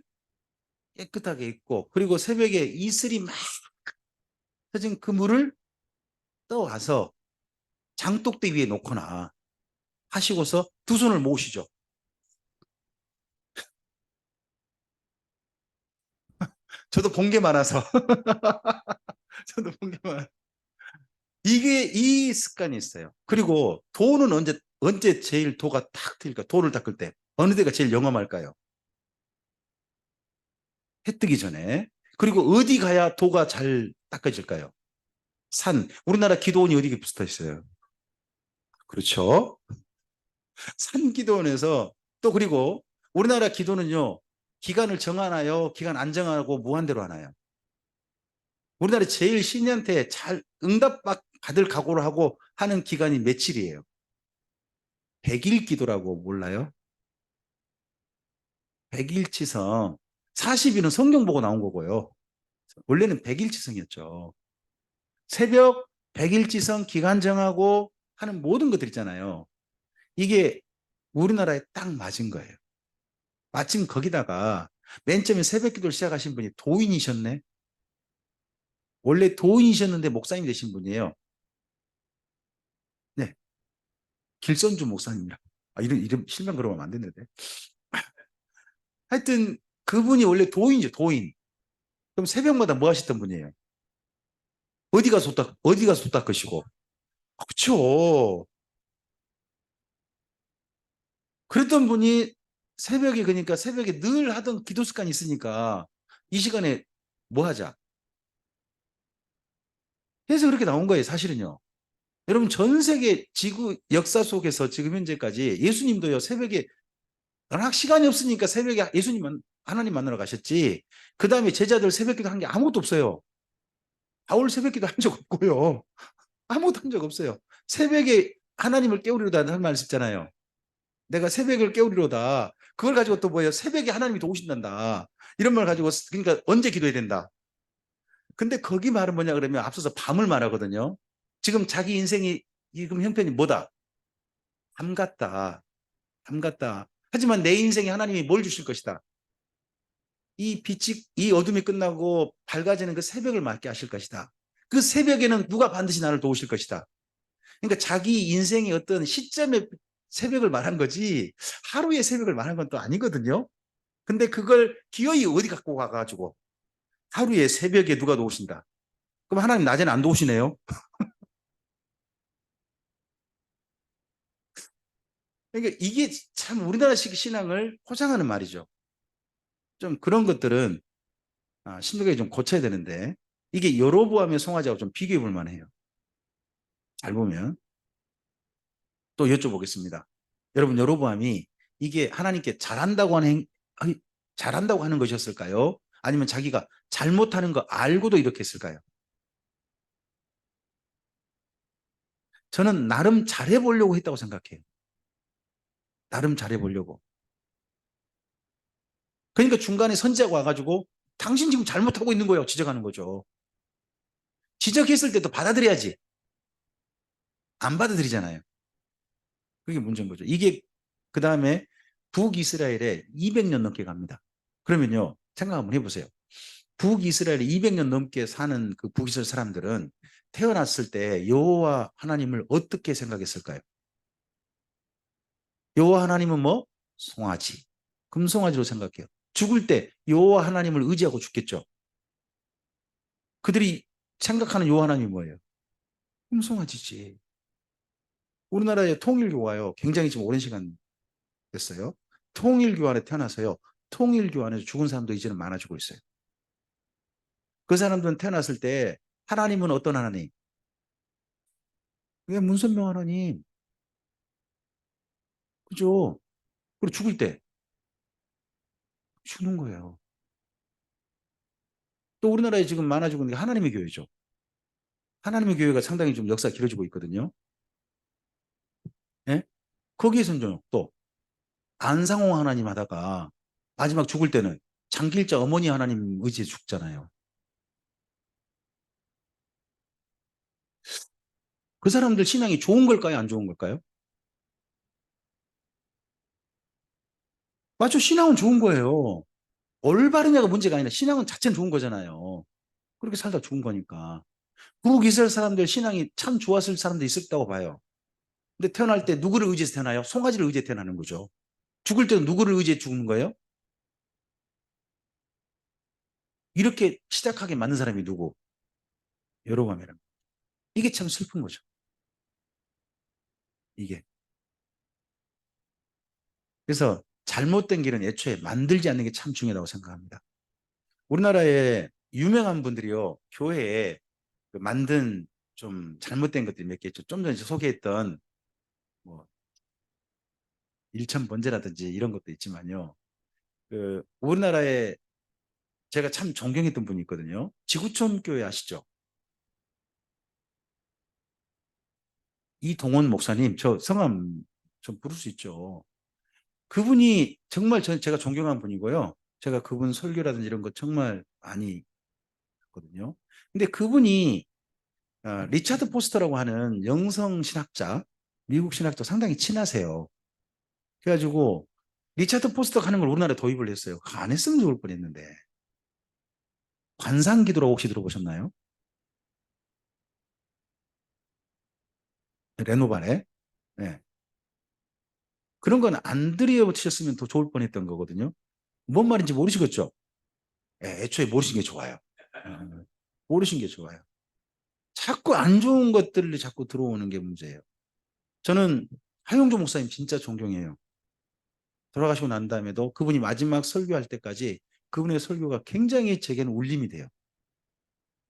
깨끗하게 입고 그리고 새벽에 이슬이 막 펴진 그 물을 떠와서 장독대 위에 놓거나 하시고서 두 손을 모으시죠. 저도 본 게 많아서 저도 본 게 많아서 이게 이 습관이 있어요. 그리고 도는 언제 제일 도가 탁 트일까? 도를 닦을 때 어느 때가 제일 영험할까요? 해 뜨기 전에. 그리고 어디 가야 도가 잘 닦아질까요? 산. 우리나라 기도원이 어디에 붙어 있어요? 그렇죠. 산 기도원에서 또 그리고 우리나라 기도는요. 기간을 정하나요? 기간 안 정하고 무한대로 하나요? 우리나라 제일 신이한테 잘 응답 받을 각오를 하고 하는 기간이 며칠이에요? 100일 기도라고 몰라요? 100일치성. 40일은 성경 보고 나온 거고요. 원래는 100일치성이었죠. 새벽 100일치성 기간 정하고 하는 모든 것들 있잖아요. 이게 우리나라에 딱 맞은 거예요. 마침 거기다가 맨 처음에 새벽 기도를 시작하신 분이 도인이셨네. 원래 도인이셨는데 목사님 되신 분이에요. 네, 길선주 목사님이라. 이름 실명 그러면 안 되는데. 하여튼 그분이 원래 도인이죠, 도인. 그럼 새벽마다 뭐 하셨던 분이에요? 어디 가서 속 닦으시고. 그렇죠. 그랬던 분이 새벽에 그러니까 새벽에 늘 하던 기도 습관이 있으니까 이 시간에 뭐 하자. 해서 그렇게 나온 거예요, 사실은요. 여러분 전 세계 지구 역사 속에서 지금 현재까지 예수님도요 새벽에 워낙 시간이 없으니까 새벽에 하나님 만나러 가셨지. 그 다음에 제자들 새벽기도 한 게 아무것도 없어요. 바울 새벽기도 한 적 없고요. 아무것도 한 적 없어요. 새벽에 하나님을 깨우리로다 할 말씀 있잖아요. 내가 새벽을 깨우리로다. 그걸 가지고 또 뭐예요? 새벽에 하나님이 도우신단다. 이런 말 가지고 그러니까 언제 기도해야 된다. 근데 거기 말은 뭐냐 그러면 앞서서 밤을 말하거든요. 지금 자기 인생이 지금 형편이 뭐다? 밤 같다. 밤 같다. 하지만 내 인생에 하나님이 뭘 주실 것이다. 이 빛이 이 어둠이 끝나고 밝아지는 그 새벽을 맞게 하실 것이다. 그 새벽에는 누가 반드시 나를 도우실 것이다. 그러니까 자기 인생의 어떤 시점의 새벽을 말한 거지 하루의 새벽을 말한 건 또 아니거든요. 근데 그걸 기어이 어디 갖고 가가지고 하루의 새벽에 누가 도우신다. 그럼 하나님 낮에는 안 도우시네요. 그러니까 이게 참 우리나라식 신앙을 포장하는 말이죠. 좀 그런 것들은 심각하게 좀 고쳐야 되는데 이게 여로보암의 송아지하고 좀 비교해 볼 만해요. 잘 보면 또 여쭤보겠습니다. 여러분 여로보암이 이게 하나님께 잘한다고 아니, 잘한다고 하는 것이었을까요? 아니면 자기가 잘못하는 거 알고도 이렇게 했을까요? 저는 나름 잘해보려고 했다고 생각해요. 나름 잘해보려고. 그러니까 중간에 선지자가 와가지고 당신 지금 잘못하고 있는 거예요. 지적하는 거죠. 지적했을 때도 받아들여야지. 안 받아들이잖아요. 그게 문제인 거죠. 이게 그 다음에 북이스라엘에 200년 넘게 갑니다. 그러면요. 생각 한번 해보세요. 북이스라엘에 200년 넘게 사는 그 북이스라엘 사람들은 태어났을 때 여호와 하나님을 어떻게 생각했을까요? 여호와 하나님은 뭐? 송아지. 금송아지로 생각해요. 죽을 때 여호와 하나님을 의지하고 죽겠죠. 그들이 생각하는 여호와 하나님이 뭐예요? 금송아지지. 우리나라의 통일교와요. 굉장히 지금 오랜 시간 됐어요. 통일교 안에 태어나서요. 통일교 안에서 죽은 사람도 이제는 많아지고 있어요. 그 사람들은 태어났을 때 하나님은 어떤 하나님? 왜 문선명 하나님? 그죠? 그리고 죽을 때 죽는 거예요. 또 우리나라에 지금 많아지고 있는 게 하나님의 교회죠. 하나님의 교회가 상당히 좀 역사가 길어지고 있거든요. 예? 거기에서는 또 안상홍 하나님 하다가 마지막 죽을 때는 장길자 어머니 하나님 의지에 죽잖아요. 그 사람들 신앙이 좋은 걸까요? 안 좋은 걸까요? 맞죠? 신앙은 좋은 거예요. 올바르냐가 문제가 아니라 신앙은 자체는 좋은 거잖아요. 그렇게 살다 죽은 거니까. 북이스라엘 사람들 신앙이 참 좋았을 사람도 있었다고 봐요. 근데 태어날 때 누구를 의지해서 태어나요? 송아지를 의지해 태어나는 거죠. 죽을 때는 누구를 의지해 죽는 거예요? 이렇게 시작하게 만든 사람이 누구? 여로보암이랍니다. 이게 참 슬픈 거죠. 이게. 그래서 잘못된 길은 애초에 만들지 않는 게 참 중요하다고 생각합니다. 우리나라에 유명한 분들이요, 교회에 그 만든 좀 잘못된 것들이 몇 개 있죠. 좀 전에 소개했던 뭐 일천 번제라든지 이런 것도 있지만요. 그 우리나라에 제가 참 존경했던 분이 있거든요. 지구촌 교회 아시죠? 이동원 목사님, 저 성함 좀 부를 수 있죠. 그분이 정말 제가 존경한 분이고요. 제가 그분 설교라든지 이런 거 정말 많이 했거든요. 근데 그분이 리차드 포스터라고 하는 영성 신학자, 미국 신학자 상당히 친하세요. 그래가지고 리차드 포스터가 하는 걸 우리나라에 도입을 했어요. 그거 안 했으면 좋을 뻔했는데. 관상기도라고 혹시 들어보셨나요? 레노발에. 네. 그런 건 안 들여보셨으면 더 좋을 뻔했던 거거든요. 뭔 말인지 모르시겠죠? 애초에 모르신 게 좋아요. 모르신 게 좋아요. 자꾸 안 좋은 것들을 자꾸 들어오는 게 문제예요. 저는 하용조 목사님 진짜 존경해요. 돌아가시고 난 다음에도 그분이 마지막 설교할 때까지 그분의 설교가 굉장히 제게는 울림이 돼요.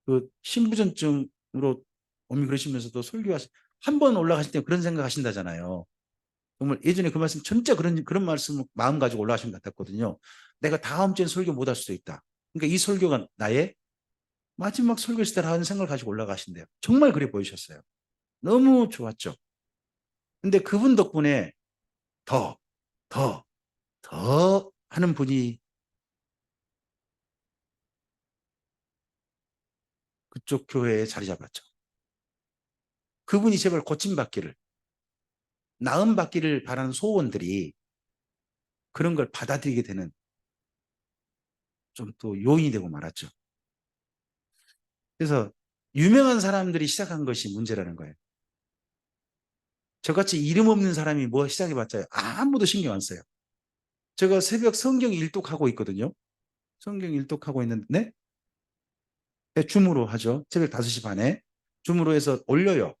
그 신부전증으로 몸이 그러시면서도 설교하시 한 번 올라가실 때 그런 생각 하신다잖아요. 정말 예전에 그 말씀 진짜 그런 말씀 마음 가지고 올라가신 것 같았거든요. 내가 다음 주엔 설교 못 할 수도 있다. 그러니까 이 설교가 나의 마지막 설교일 때라 하는 생각을 가지고 올라가신대요. 정말 그래 보이셨어요. 너무 좋았죠. 근데 그분 덕분에 더 더 하는 분이 그쪽 교회에 자리 잡았죠. 그분이 제발 고침받기를, 나음받기를 바라는 소원들이 그런 걸 받아들이게 되는 좀 또 요인이 되고 말았죠. 그래서 유명한 사람들이 시작한 것이 문제라는 거예요. 저같이 이름 없는 사람이 뭐 시작해봤자 아무도 신경 안 써요. 제가 새벽 성경 일독하고 있거든요. 성경 일독하고 있는데 네, 줌으로 하죠. 새벽 5시 반에 줌으로 해서 올려요.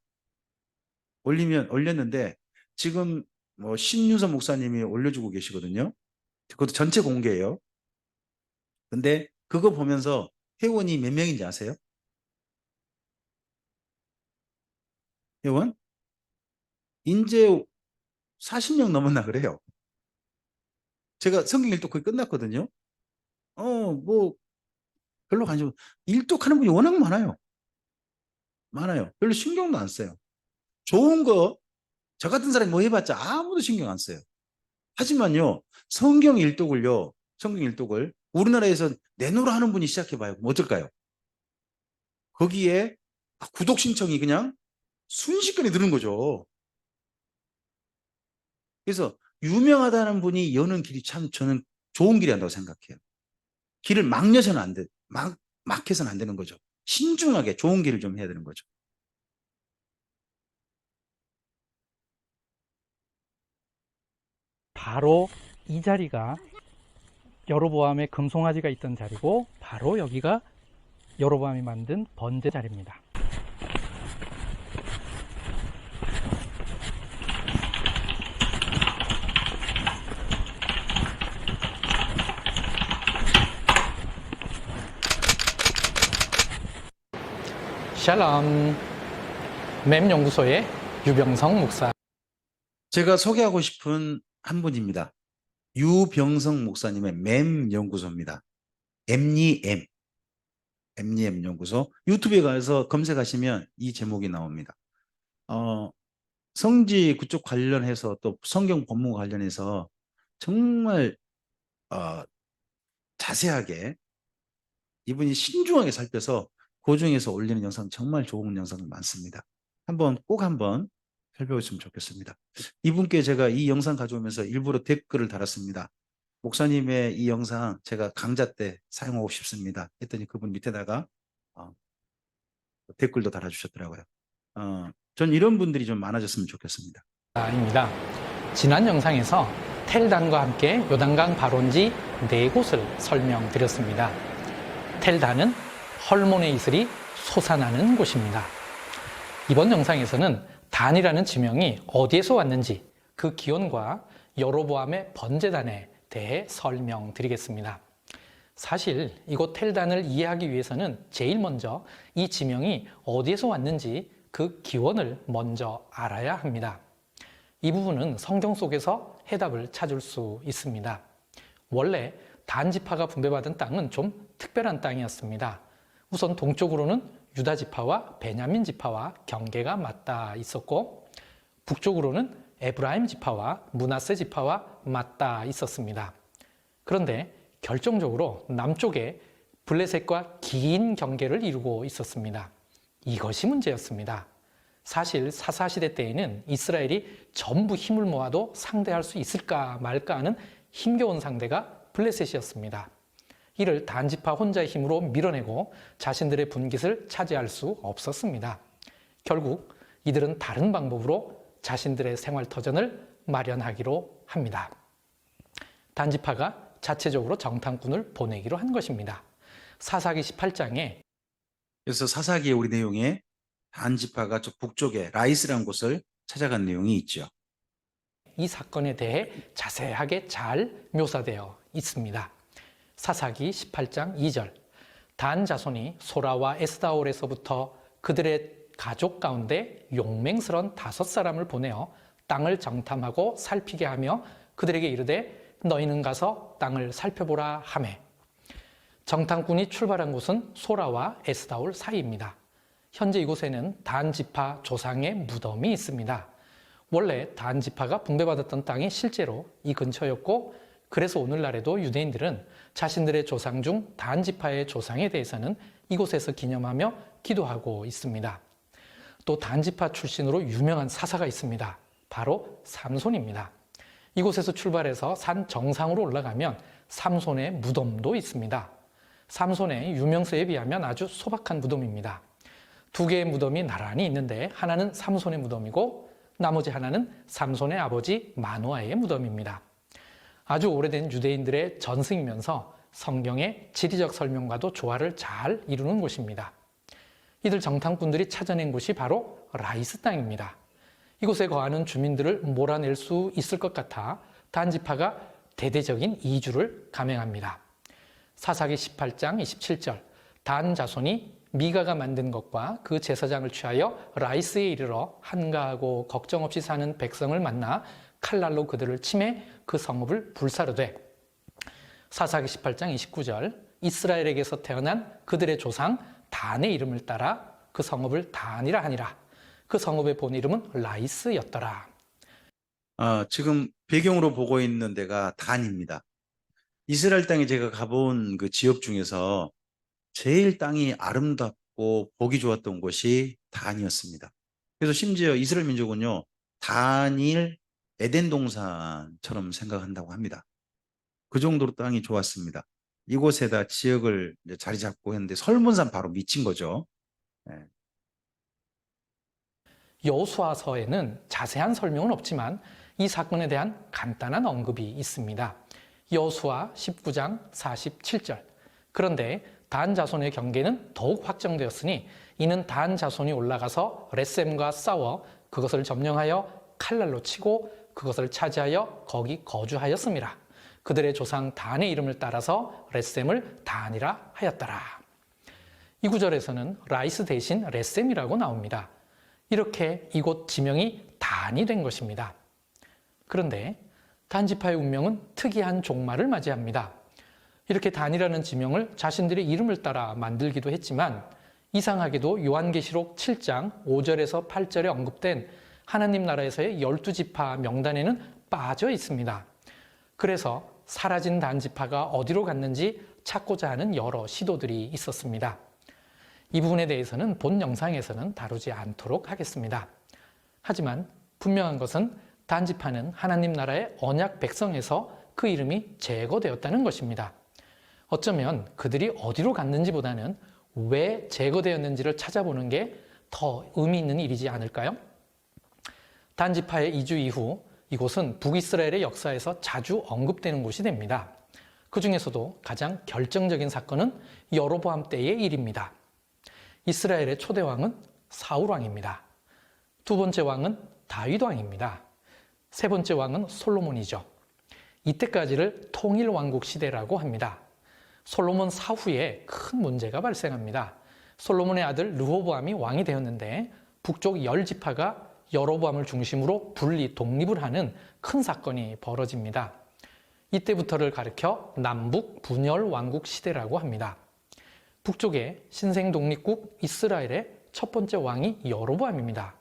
올렸는데 지금 뭐 신유서 목사님이 올려주고 계시거든요. 그것도 전체 공개예요. 근데 그거 보면서 회원이 몇 명인지 아세요? 회원? 이제 40명 넘었나 그래요. 제가 성경 일독 거의 끝났거든요. 뭐 별로 관심, 일독하는 분이 워낙 많아요. 많아요. 별로 신경도 안 써요. 좋은 거, 저 같은 사람이 뭐 해봤자 아무도 신경 안 써요. 하지만요, 성경 일독을 우리나라에서 내노라 하는 분이 시작해봐요. 뭐 어떨까요? 거기에 구독 신청이 그냥 순식간에 드는 거죠. 그래서 유명하다는 분이 여는 길이 참 저는 좋은 길이 한다고 생각해요. 길을 막 여서는 안 돼. 막 해서는 안 되는 거죠. 신중하게 좋은 길을 좀 해야 되는 거죠. 바로 이 자리가 여로보암의 금송아지가 있던 자리고, 바로 여기가 여로보암이 만든 번제 자리입니다. 샬롬, 맴연구소의 유병성 목사. 제가 소개하고 싶은 한 분입니다. 유병성 목사님의 맴 연구소입니다. 엠리엠 연구소. 유튜브에 가서 검색하시면 이 제목이 나옵니다. 성지 그쪽 관련해서 또 성경 본문 관련해서 정말 자세하게 이분이 신중하게 살펴서 그 중에서 올리는 영상 정말 좋은 영상 많습니다. 꼭 한번 살펴보시면 좋겠습니다. 이분께 제가 이 영상 가져오면서 일부러 댓글을 달았습니다. 목사님의 이 영상 제가 강좌 때 사용하고 싶습니다. 했더니 그분 밑에다가 댓글도 달아주셨더라고요. 전 이런 분들이 좀 많아졌으면 좋겠습니다. 입니다. 지난 영상에서 텔단과 함께 요단강 발원지 4곳을 설명드렸습니다. 텔단은 헐몬의 이슬이 솟아나는 곳입니다. 이번 영상에서는 단이라는 지명이 어디에서 왔는지, 그 기원과 여로보암의 번제단에 대해 설명드리겠습니다. 사실 이곳 텔단을 이해하기 위해서는 제일 먼저 이 지명이 어디에서 왔는지 그 기원을 먼저 알아야 합니다. 이 부분은 성경 속에서 해답을 찾을 수 있습니다. 원래 단 지파가 분배받은 땅은 좀 특별한 땅이었습니다. 우선 동쪽으로는 유다 지파와 베냐민 지파와 경계가 맞닿아 있었고, 북쪽으로는 에브라임 지파와 므낫세 지파와 맞닿아 있었습니다. 그런데 결정적으로 남쪽에 블레셋과 긴 경계를 이루고 있었습니다. 이것이 문제였습니다. 사실 사사시대 때에는 이스라엘이 전부 힘을 모아도 상대할 수 있을까 말까 하는 힘겨운 상대가 블레셋이었습니다. 이를 단지파 혼자의 힘으로 밀어내고 자신들의 분깃을 차지할 수 없었습니다. 결국 이들은 다른 방법으로 자신들의 생활터전을 마련하기로 합니다. 단지파가 자체적으로 정탐꾼을 보내기로 한 것입니다. 사사기 18장에 그래서 사사기의 우리 내용에 단지파가 저 북쪽에 라이스라는 곳을 찾아간 내용이 있죠. 이 사건에 대해 자세하게 잘 묘사되어 있습니다. 사사기 18장 2절, 단 자손이 소라와 에스다올에서부터 그들의 가족 가운데 용맹스런 5사람을 보내어 땅을 정탐하고 살피게 하며 그들에게 이르되 너희는 가서 땅을 살펴보라 하매, 정탐꾼이 출발한 곳은 소라와 에스다올 사이입니다. 현재 이곳에는 단 지파 조상의 무덤이 있습니다. 원래 단 지파가 붕괴받았던 땅이 실제로 이 근처였고, 그래서 오늘날에도 유대인들은 자신들의 조상 중 단 지파의 조상에 대해서는 이곳에서 기념하며 기도하고 있습니다. 또 단 지파 출신으로 유명한 사사가 있습니다. 바로 삼손입니다. 이곳에서 출발해서 산 정상으로 올라가면 삼손의 무덤도 있습니다. 삼손의 유명세에 비하면 아주 소박한 무덤입니다. 두 개의 무덤이 나란히 있는데 하나는 삼손의 무덤이고 나머지 하나는 삼손의 아버지 마노아의 무덤입니다. 아주 오래된 유대인들의 전승이면서 성경의 지리적 설명과도 조화를 잘 이루는 곳입니다. 이들 정탐꾼들이 찾아낸 곳이 바로 라이스 땅입니다. 이곳에 거하는 주민들을 몰아낼 수 있을 것 같아 단 지파가 대대적인 이주를 감행합니다. 사사기 18장 27절, 단 자손이 미가가 만든 것과 그 제사장을 취하여 라이스에 이르러 한가하고 걱정 없이 사는 백성을 만나 칼날로 그들을 치매 그 성읍을 불사르되, 사사기 18장 29절, 이스라엘에게서 태어난 그들의 조상 단의 이름을 따라 그 성읍을 단이라 하니라. 그 성읍의 본 이름은 라이스였더라. 지금 배경으로 보고 있는 데가 단입니다. 이스라엘 땅에 제가 가본 그 지역 중에서 제일 땅이 아름답고 보기 좋았던 곳이 단이었습니다. 그래서 심지어 이스라엘 민족은요, 단일 에덴 동산처럼 생각한다고 합니다. 그 정도로 땅이 좋았습니다. 이곳에다 지역을 이제 자리 잡고 했는데 설문산 바로 미친 거죠. 네. 여호수아서에는 자세한 설명은 없지만 이 사건에 대한 간단한 언급이 있습니다. 여호수아 19장 47절. 그런데 단 자손의 경계는 더욱 확정되었으니 이는 단 자손이 올라가서 레셈과 싸워 그것을 점령하여 칼날로 치고 그것을 차지하여 거기 거주하였음이라. 그들의 조상 단의 이름을 따라서 레셈을 단이라 하였더라. 이 구절에서는 라이스 대신 레셈이라고 나옵니다. 이렇게 이곳 지명이 단이 된 것입니다. 그런데 단 지파의 운명은 특이한 종말을 맞이합니다. 이렇게 단이라는 지명을 자신들의 이름을 따라 만들기도 했지만 이상하게도 요한계시록 7장 5절에서 8절에 언급된 하나님 나라에서의 12지파 명단에는 빠져 있습니다. 그래서 사라진 단 지파가 어디로 갔는지 찾고자 하는 여러 시도들이 있었습니다. 이 부분에 대해서는 본 영상에서는 다루지 않도록 하겠습니다. 하지만 분명한 것은 단 지파는 하나님 나라의 언약 백성에서 그 이름이 제거되었다는 것입니다. 어쩌면 그들이 어디로 갔는지보다는 왜 제거되었는지를 찾아보는 게 더 의미 있는 일이지 않을까요? 단 지파의 이주 이후 이곳은 북이스라엘의 역사에서 자주 언급되는 곳이 됩니다. 그 중에서도 가장 결정적인 사건은 여로보암 때의 일입니다. 이스라엘의 초대 왕은 사울 왕입니다. 두 번째 왕은 다윗 왕입니다. 세 번째 왕은 솔로몬이죠. 이때까지를 통일 왕국 시대라고 합니다. 솔로몬 사후에 큰 문제가 발생합니다. 솔로몬의 아들 르호보암이 왕이 되었는데 북쪽 10지파가 여로보암을 중심으로 분리 독립을 하는 큰 사건이 벌어집니다. 이때부터를 가리켜 남북 분열 왕국 시대라고 합니다. 북쪽의 신생 독립국 이스라엘의 첫 번째 왕이 여로보암입니다.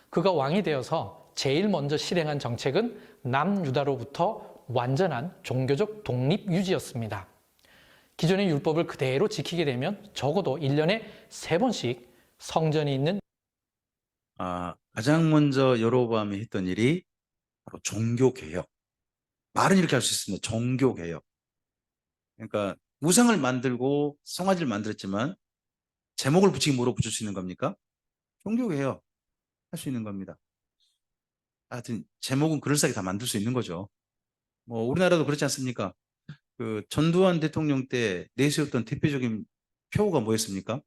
그가 왕이 되어서 제일 먼저 실행한 정책은 남유다로부터 완전한 종교적 독립 유지였습니다. 기존의 율법을 그대로 지키게 되면 적어도 1년에 3번씩 성전이 있는 가장 먼저 여로보암이 했던 일이 바로 종교개혁. 말은 이렇게 할 수 있습니다. 종교개혁. 그러니까 우상을 만들고 송아지를 만들었지만 제목을 붙이기 뭐로 붙일 수 있는 겁니까? 종교개혁 할 수 있는 겁니다. 하여튼 제목은 그럴싸하게 다 만들 수 있는 거죠. 뭐 우리나라도 그렇지 않습니까? 그 전두환 대통령 때 내세웠던 대표적인 표어가 뭐였습니까?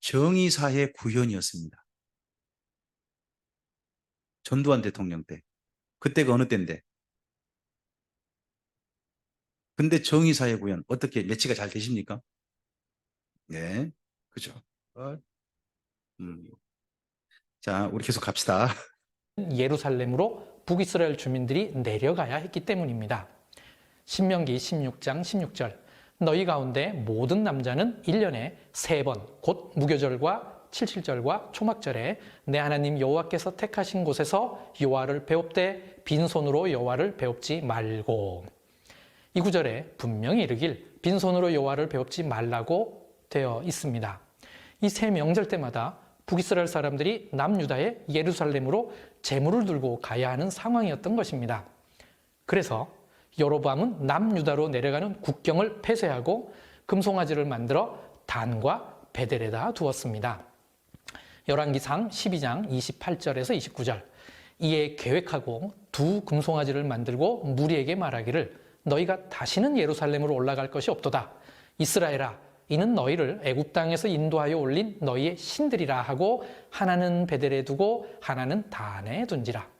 정의사회 구현이었습니다. 전두환 대통령 때. 그때가 어느 때인데. 근데 정의사회 구현 어떻게 매치가 잘 되십니까? 네, 그죠. 자, 우리 계속 갑시다. 예루살렘으로 북이스라엘 주민들이 내려가야 했기 때문입니다. 신명기 16장 16절. 너희 가운데 모든 남자는 1년에 3번 곧 무교절과 77절과 초막절에 내 하나님 여호와께서 택하신 곳에서 여호와를 배웁되 빈손으로 여호와를 배웁지 말고, 이 구절에 분명히 이르길 빈손으로 여호와를 배웁지 말라고 되어 있습니다. 이 세 명절 때마다 북이스라엘 사람들이 남유다의 예루살렘으로 제물을 들고 가야 하는 상황이었던 것입니다. 그래서 여로보암은 남유다로 내려가는 국경을 폐쇄하고 금송아지를 만들어 단과 베델에다 두었습니다. 열왕기상 12장 28절에서 29절. 이에 계획하고 두 금송아지를 만들고 무리에게 말하기를 너희가 다시는 예루살렘으로 올라갈 것이 없도다. 이스라엘아, 이는 너희를 애굽 땅에서 인도하여 올린 너희의 신들이라 하고 하나는 베델에 두고 하나는 단에 둔지라.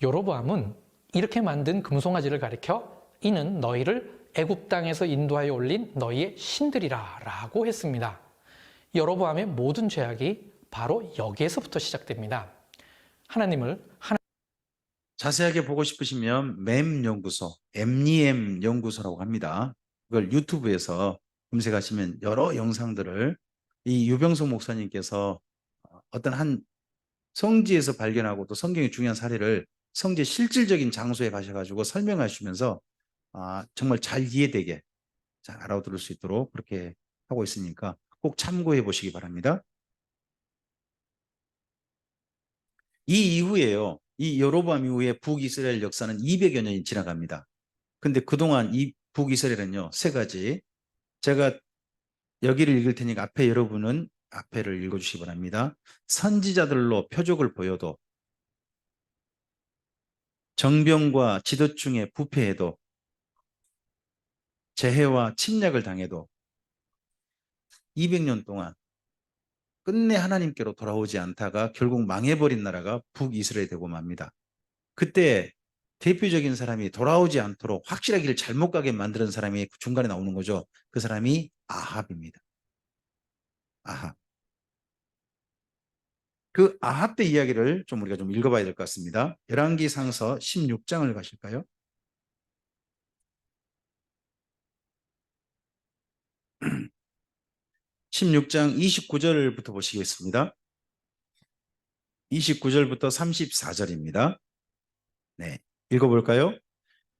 여로보암은 이렇게 만든 금송아지를 가리켜 이는 너희를 애굽 땅에서 인도하여 올린 너희의 신들이라 라고 했습니다. 여로보암의 모든 죄악이 바로 여기에서부터 시작됩니다. 자세하게 보고 싶으시면 맴 연구소, 엠니엠 연구소라고 합니다. 그걸 유튜브에서 검색하시면 여러 영상들을 이 유병석 목사님께서 어떤 한 성지에서 발견하고 또 성경의 중요한 사례를 성지의 실질적인 장소에 가셔가지고 설명하시면서 정말 잘 이해되게 잘 알아들을 수 있도록 그렇게 하고 있으니까 꼭 참고해 보시기 바랍니다. 이 이후에요. 이 여로보암 이후에 북이스라엘 역사는 200여 년이 지나갑니다. 근데 그동안 이 북이스라엘은요, 세 가지. 제가 여기를 읽을 테니까 앞에 여러분은 앞에를 읽어주시기 바랍니다. 선지자들로 표적을 보여도, 정병과 지도층에 부패해도, 재해와 침략을 당해도 200년 동안 끝내 하나님께로 돌아오지 않다가 결국 망해버린 나라가 북이스라엘이 되고 맙니다. 그때 대표적인 사람이 돌아오지 않도록 확실하게 길을 잘못 가게 만드는 사람이 중간에 나오는 거죠. 그 사람이 아합입니다. 아합. 그 아합 때 이야기를 좀 우리가 좀 읽어봐야 될 것 같습니다. 열왕기상서 16장을 가실까요? 16장 29절부터 보시겠습니다. 29절부터 34절입니다. 네, 읽어볼까요?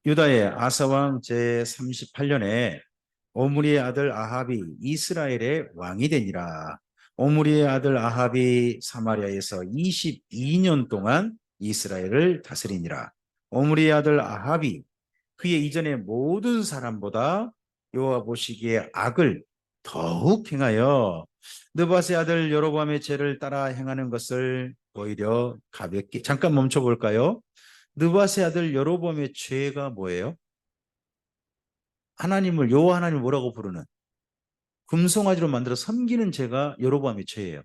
유다의 아사왕 제38년에 오므리의 아들 아합이 이스라엘의 왕이 되니라. 오므리의 아들 아합이 사마리아에서 22년 동안 이스라엘을 다스리니라. 오므리의 아들 아합이 그의 이전의 모든 사람보다 여호와 보시기에 악을 더욱 행하여 느밧의 아들 여로보암의 죄를 따라 행하는 것을 오히려 가볍게, 잠깐 멈춰볼까요? 느밧의 아들 여로보암의 죄가 뭐예요? 하나님을, 여호와 하나님을 뭐라고 부르는, 금송아지로 만들어 섬기는 죄가 여로보암의 죄예요.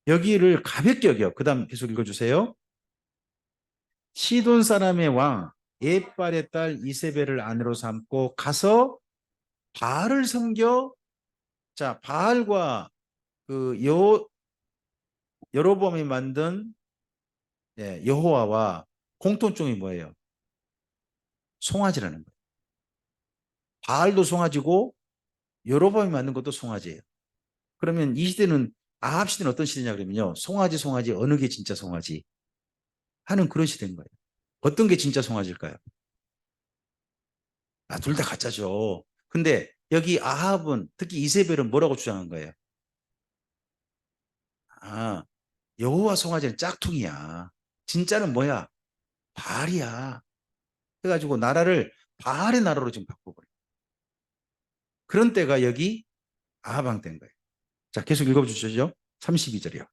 여기를 가볍게 여겨. 그 다음 계속 읽어주세요. 시돈 사람의 왕 엣발의 딸 이세벨을 아내로 삼고 가서 바알을 섬겨. 자, 바알과 그 여로보암이 만든 여호와와 공통점이 뭐예요? 송아지라는 거예요. 바알도 송아지고 여로보암이 만든 것도 송아지예요. 그러면 이 시대는, 아합 시대는 어떤 시대냐 그러면요, 송아지 어느 게 진짜 송아지 하는 그런 시대인 거예요. 어떤 게 진짜 송아지일까요? 둘 다 가짜죠. 근데 여기 아합은, 특히 이세벨은 뭐라고 주장한 거예요? 여호와 송아지는 짝퉁이야. 진짜는 뭐야? 바알이야. 해가지고 나라를 바알의 나라로 지금 바꿔버려요. 그런 때가 여기 아합 왕 때인 거예요. 자, 계속 읽어주시죠. 32절이요.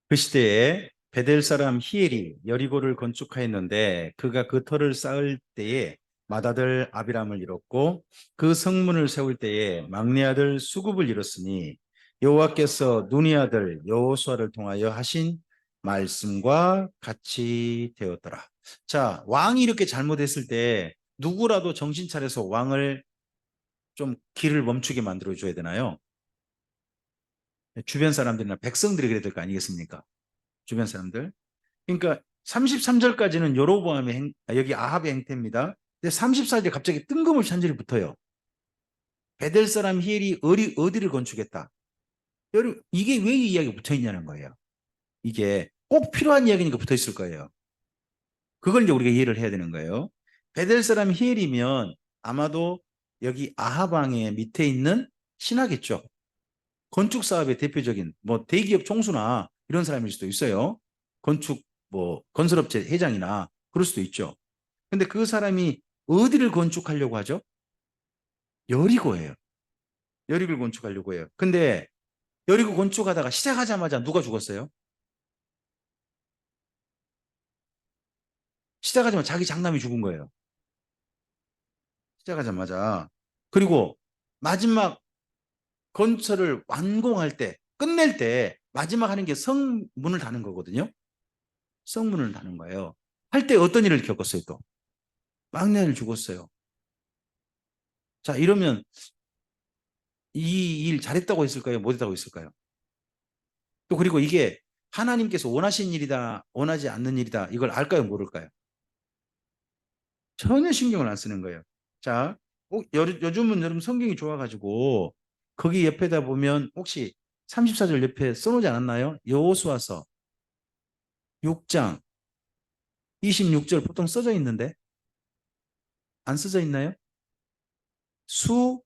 그 시대에 베델 사람 히엘이 여리고를 건축하였는데 그가 그 터를 쌓을 때에 맏아들 아비람을 잃었고 그 성문을 세울 때에 막내 아들 수굽을 잃었으니 여호와께서 눈이 아들 여호수아를 통하여 하신 말씀과 같이 되었더라. 자, 왕이 이렇게 잘못했을 때 누구라도 정신 차려서 왕을 좀 길을 멈추게 만들어 줘야 되나요? 주변 사람들이나 백성들이 그래야 될 거 아니겠습니까? 주변 사람들. 그러니까 33절까지는 여로보암의 여기 아합의 행태입니다. 근데 34절에 갑자기 뜬금없이 한 절이 붙어요. 베델 사람 히엘이 어디를 건축했다. 여러분, 이게 왜 이 이야기가 붙어 있냐는 거예요. 이게 꼭 필요한 이야기니까 붙어 있을 거예요. 그걸 이제 우리가 이해를 해야 되는 거예요. 베델 사람 히엘이면 아마도 여기 아합 왕의 밑에 있는 신하겠죠. 건축 사업의 대표적인 뭐 대기업 총수나 이런 사람일 수도 있어요. 건축 뭐 건설업체 회장이나 그럴 수도 있죠. 근데 그 사람이 어디를 건축하려고 하죠? 여리고예요. 여리고를 건축하려고 해요. 근데 여리고 건축하다가 시작하자마자 누가 죽었어요? 시작하자마자 자기 장남이 죽은 거예요. 시작하자마자. 그리고 마지막 건설을 완공할 때, 끝낼 때 마지막 하는 게 성문을 다는 거거든요. 성문을 다는 거예요. 할 때 어떤 일을 겪었어요, 또? 막내를 죽었어요. 자, 이러면 이 일 잘했다고 했을까요? 못했다고 했을까요? 또 그리고 이게 하나님께서 원하신 일이다, 원하지 않는 일이다, 이걸 알까요, 모를까요? 전혀 신경을 안 쓰는 거예요. 자, 요즘은 여러분 성경이 좋아가지고 거기 옆에다 보면 혹시 34절 옆에 써놓지 않았나요? 여호수아서 6장 26절 보통 써져 있는데 안 써져 있나요? 수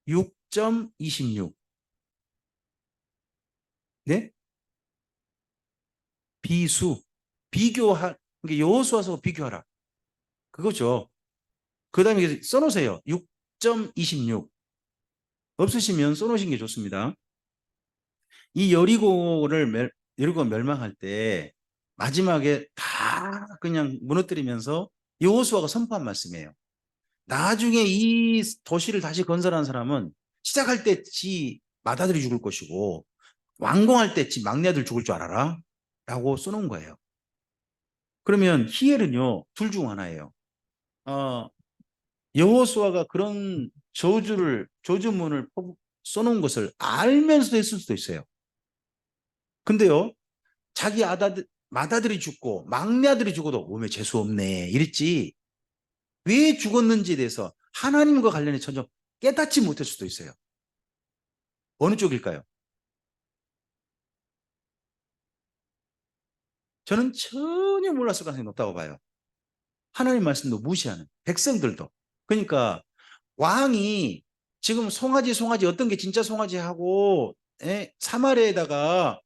6.26. 네? 비수. 그러니까 여호수아서 비교하라. 그거죠. 그 다음에 써놓으세요. 6.26. 없으시면 써놓으신 게 좋습니다. 이 여리고 멸망할 때 마지막에 다 그냥 무너뜨리면서 여호수아가 선포한 말씀이에요. 나중에 이 도시를 다시 건설한 사람은 시작할 때 지 맏아들이 죽을 것이고 완공할 때 지 막내 아들 죽을 줄 알아라 라고 써놓은 거예요. 그러면 히엘은요 둘 중 하나예요. 어, 여호수아가 그런 저주문을 써놓은 것을 알면서도 했을 수도 있어요. 근데요 자기 맏아들이 죽고 막내 아들이 죽어도 몸에 재수 없네 이랬지 왜 죽었는지에 대해서 하나님과 관련해 전혀 깨닫지 못할 수도 있어요. 어느 쪽일까요? 저는 전혀 몰랐을 가능성이 높다고 봐요. 하나님 말씀도 무시하는 백성들도. 그러니까 왕이 지금 송아지 어떤 게 진짜 송아지 하고 사마리아에다가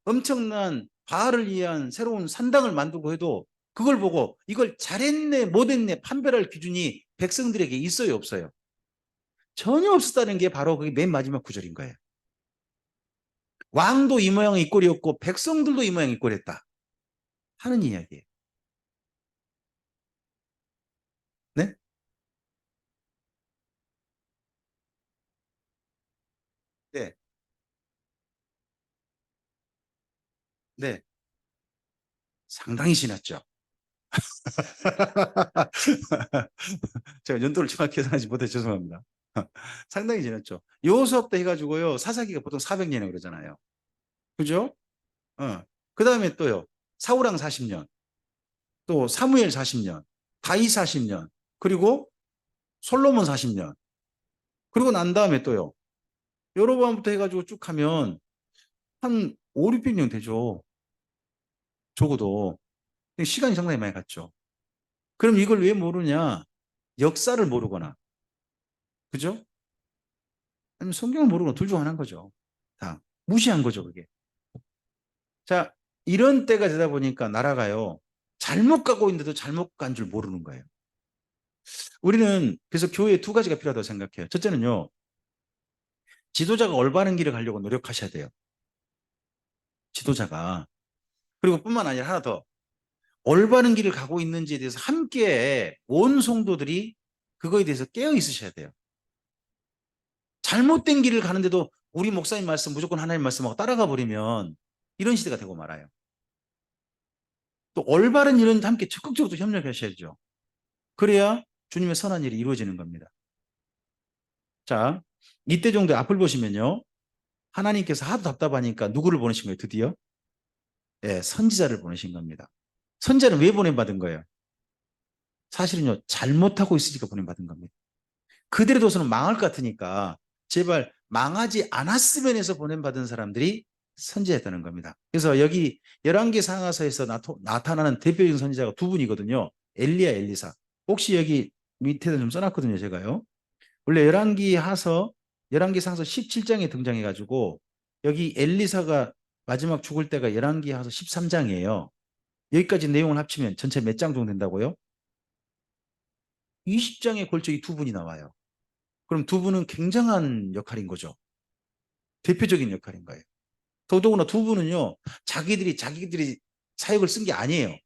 엄청난 바알을 위한 새로운 산당을 만들고 해도 그걸 보고 이걸 잘했네 못했네 판별할 기준이 백성들에게 있어요 없어요? 전혀 없었다는 게 바로 그게 맨 마지막 구절인 거예요. 왕도 이 모양 이 꼴이었고 백성들도 이 모양 이 꼴이었다 하는 이야기예요. 네? 네. 네. 상당히 신났죠. 제가 연도를 정확히 계산하지 못해 죄송합니다. 상당히 지났죠. 여호수아 때 해가지고요 사사기가 보통 400년이라고 그러잖아요. 그죠? 그 다음에 또요 사울왕 40년, 또 사무엘 40년, 다윗 40년, 그리고 솔로몬 40년. 그리고 난 다음에 또요 여로보암부터 해가지고 쭉 하면 한 5, 600년 되죠. 적어도 시간이 상당히 많이 갔죠. 그럼 이걸 왜 모르냐? 역사를 모르거나, 그죠? 아니면 성경을 모르거나 둘 중 하나인 거죠. 다 무시한 거죠, 그게. 자, 이런 때가 되다 보니까 나라가요. 잘못 가고 있는데도 잘못 간 줄 모르는 거예요. 우리는 그래서 교회에 두 가지가 필요하다고 생각해요. 첫째는요. 지도자가 올바른 길을 가려고 노력하셔야 돼요. 지도자가. 그리고 뿐만 아니라 하나 더. 올바른 길을 가고 있는지에 대해서 함께 온 성도들이 그거에 대해서 깨어 있으셔야 돼요. 잘못된 길을 가는데도 우리 목사님 말씀 무조건 하나님 말씀하고 따라가 버리면 이런 시대가 되고 말아요. 또 올바른 일은 함께 적극적으로 협력하셔야죠. 그래야 주님의 선한 일이 이루어지는 겁니다. 자, 이때 정도 앞을 보시면요. 하나님께서 하도 답답하니까 누구를 보내신 거예요? 드디어 예, 선지자를 보내신 겁니다. 선지자는 왜 보내받은 거예요? 사실은요, 잘못하고 있으니까 보내받은 겁니다. 그대로 둬서는 망할 것 같으니까 제발 망하지 않았으면 해서 보냄받은 사람들이 선지자였다는 겁니다. 그래서 여기 열왕기 상하서에서 나타나는 대표적인 선지자가 두 분이거든요. 엘리야, 엘리사. 혹시 여기 밑에다 좀 써놨거든요, 제가요. 원래 열왕기 상하서 17장에 등장해가지고 여기 엘리사가 마지막 죽을 때가 열왕기 하서 13장이에요. 여기까지 내용을 합치면 전체 몇 장 정도 된다고요? 20장에 걸쳐 이 두 분이 나와요. 그럼 두 분은 굉장한 역할인 거죠. 대표적인 역할인 거예요. 더더구나 두 분은요, 자기들이 사역을 쓴 게 아니에요.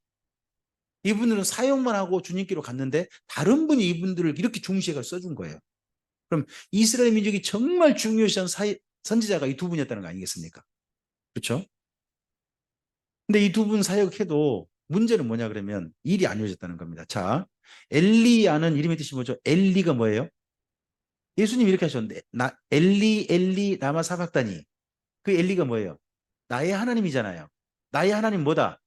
이분들은 사역만 하고 주님께로 갔는데 다른 분이 이분들을 이렇게 중시해서 써준 거예요. 그럼 이스라엘 민족이 정말 중요시한 선지자가 이 두 분이었다는 거 아니겠습니까? 그렇죠? 근데 이 두 분 사역해도 문제는 뭐냐 그러면 일이 안 이루어졌다는 겁니다. 자, 엘리야는 이름의 뜻이 뭐죠? 엘리가 뭐예요? 예수님이 이렇게 하셨는데 엘리 라마 사박다니. 그 엘리가 뭐예요? 나의 하나님이잖아요. 나의 하나님 뭐다?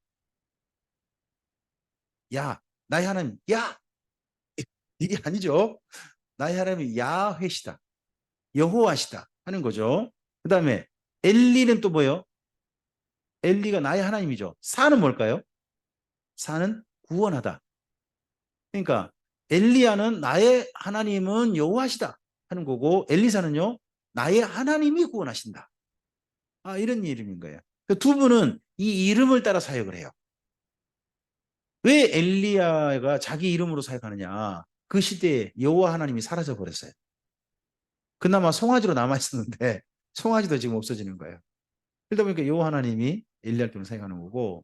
야, 나의 하나님, 야! 이게 아니죠. 나의 하나님이 야훼시다. 여호와시다. 하는 거죠. 그 다음에 엘리는 또 뭐예요? 엘리가 나의 하나님이죠. 사는 뭘까요? 사는 구원하다. 그러니까 엘리야는 나의 하나님은 여호와시다 하는 거고 엘리사는요 나의 하나님이 구원하신다. 아, 이런 이름인 거예요. 두 분은 이 이름을 따라 사역을 해요. 왜 엘리야가 자기 이름으로 사역하느냐? 그 시대에 여호와 하나님이 사라져 버렸어요. 그나마 송아지로 남아 있었는데 송아지도 지금 없어지는 거예요. 그러다 보니까 여호와 하나님이 엘리야를 통해 사역하는 거고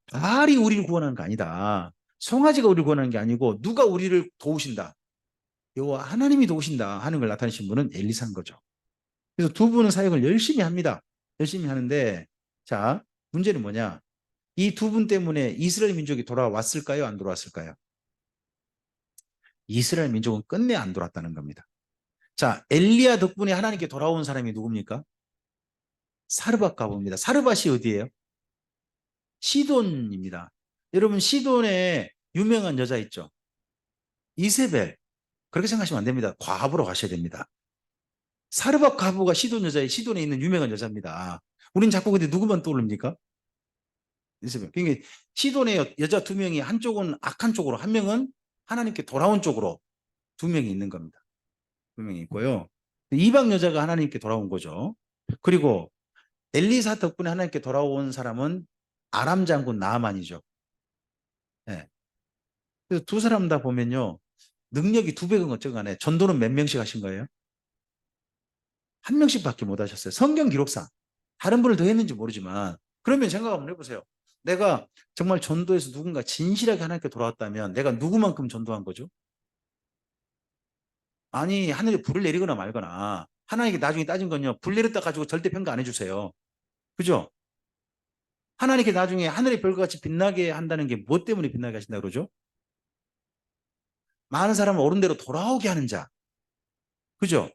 바알이 우리를 구원하는 거 아니다. 송아지가 우리를 구원하는 게 아니고 누가 우리를 도우신다. 여호와 하나님이 도우신다 하는 걸 나타내신 분은 엘리사인 거죠. 그래서 두 분은 사역을 열심히 합니다. 열심히 하는데 자, 문제는 뭐냐? 이 두 분 때문에 이스라엘 민족이 돌아왔을까요? 안 돌아왔을까요? 이스라엘 민족은 끝내 안 돌아왔다는 겁니다. 자, 엘리야 덕분에 하나님께 돌아온 사람이 누굽니까? 사르밧 가보입니다. 사르밧이 어디예요? 시돈입니다. 여러분 시돈에 유명한 여자 있죠? 이세벨. 그렇게 생각하시면 안 됩니다. 과부로 가셔야 됩니다. 사르밧 과부가 시돈 여자의 시돈에 있는 유명한 여자입니다. 우린 자꾸 근데 누구만 떠올립니까? 이세벨. 그러니까 시돈의 여자 두 명이 한쪽은 악한 쪽으로 한 명은 하나님께 돌아온 쪽으로 두 명이 있는 겁니다. 두 명이 있고요. 이방 여자가 하나님께 돌아온 거죠. 그리고 엘리사 덕분에 하나님께 돌아온 사람은 아람 장군 나아만이죠. 네. 그래서 두 사람 다 보면요. 능력이 두 배건 어쩌건 간에 전도는 몇 명씩 하신 거예요? 한 명씩밖에 못 하셨어요. 성경 기록상. 다른 분을 더 했는지 모르지만 그러면 생각 한번 해보세요. 내가 정말 전도해서 누군가 진실하게 하나님께 돌아왔다면 내가 누구만큼 전도한 거죠? 아니 하늘에 불을 내리거나 말거나 하나님께 나중에 따진 건요. 불 내렸다 가지고 절대 평가 안 해주세요. 그죠? 하나님께 나중에 하늘의 별과 같이 빛나게 한다는 게 무엇 때문에 빛나게 하신다 그러죠? 많은 사람을 옳은 대로 돌아오게 하는 자. 그죠?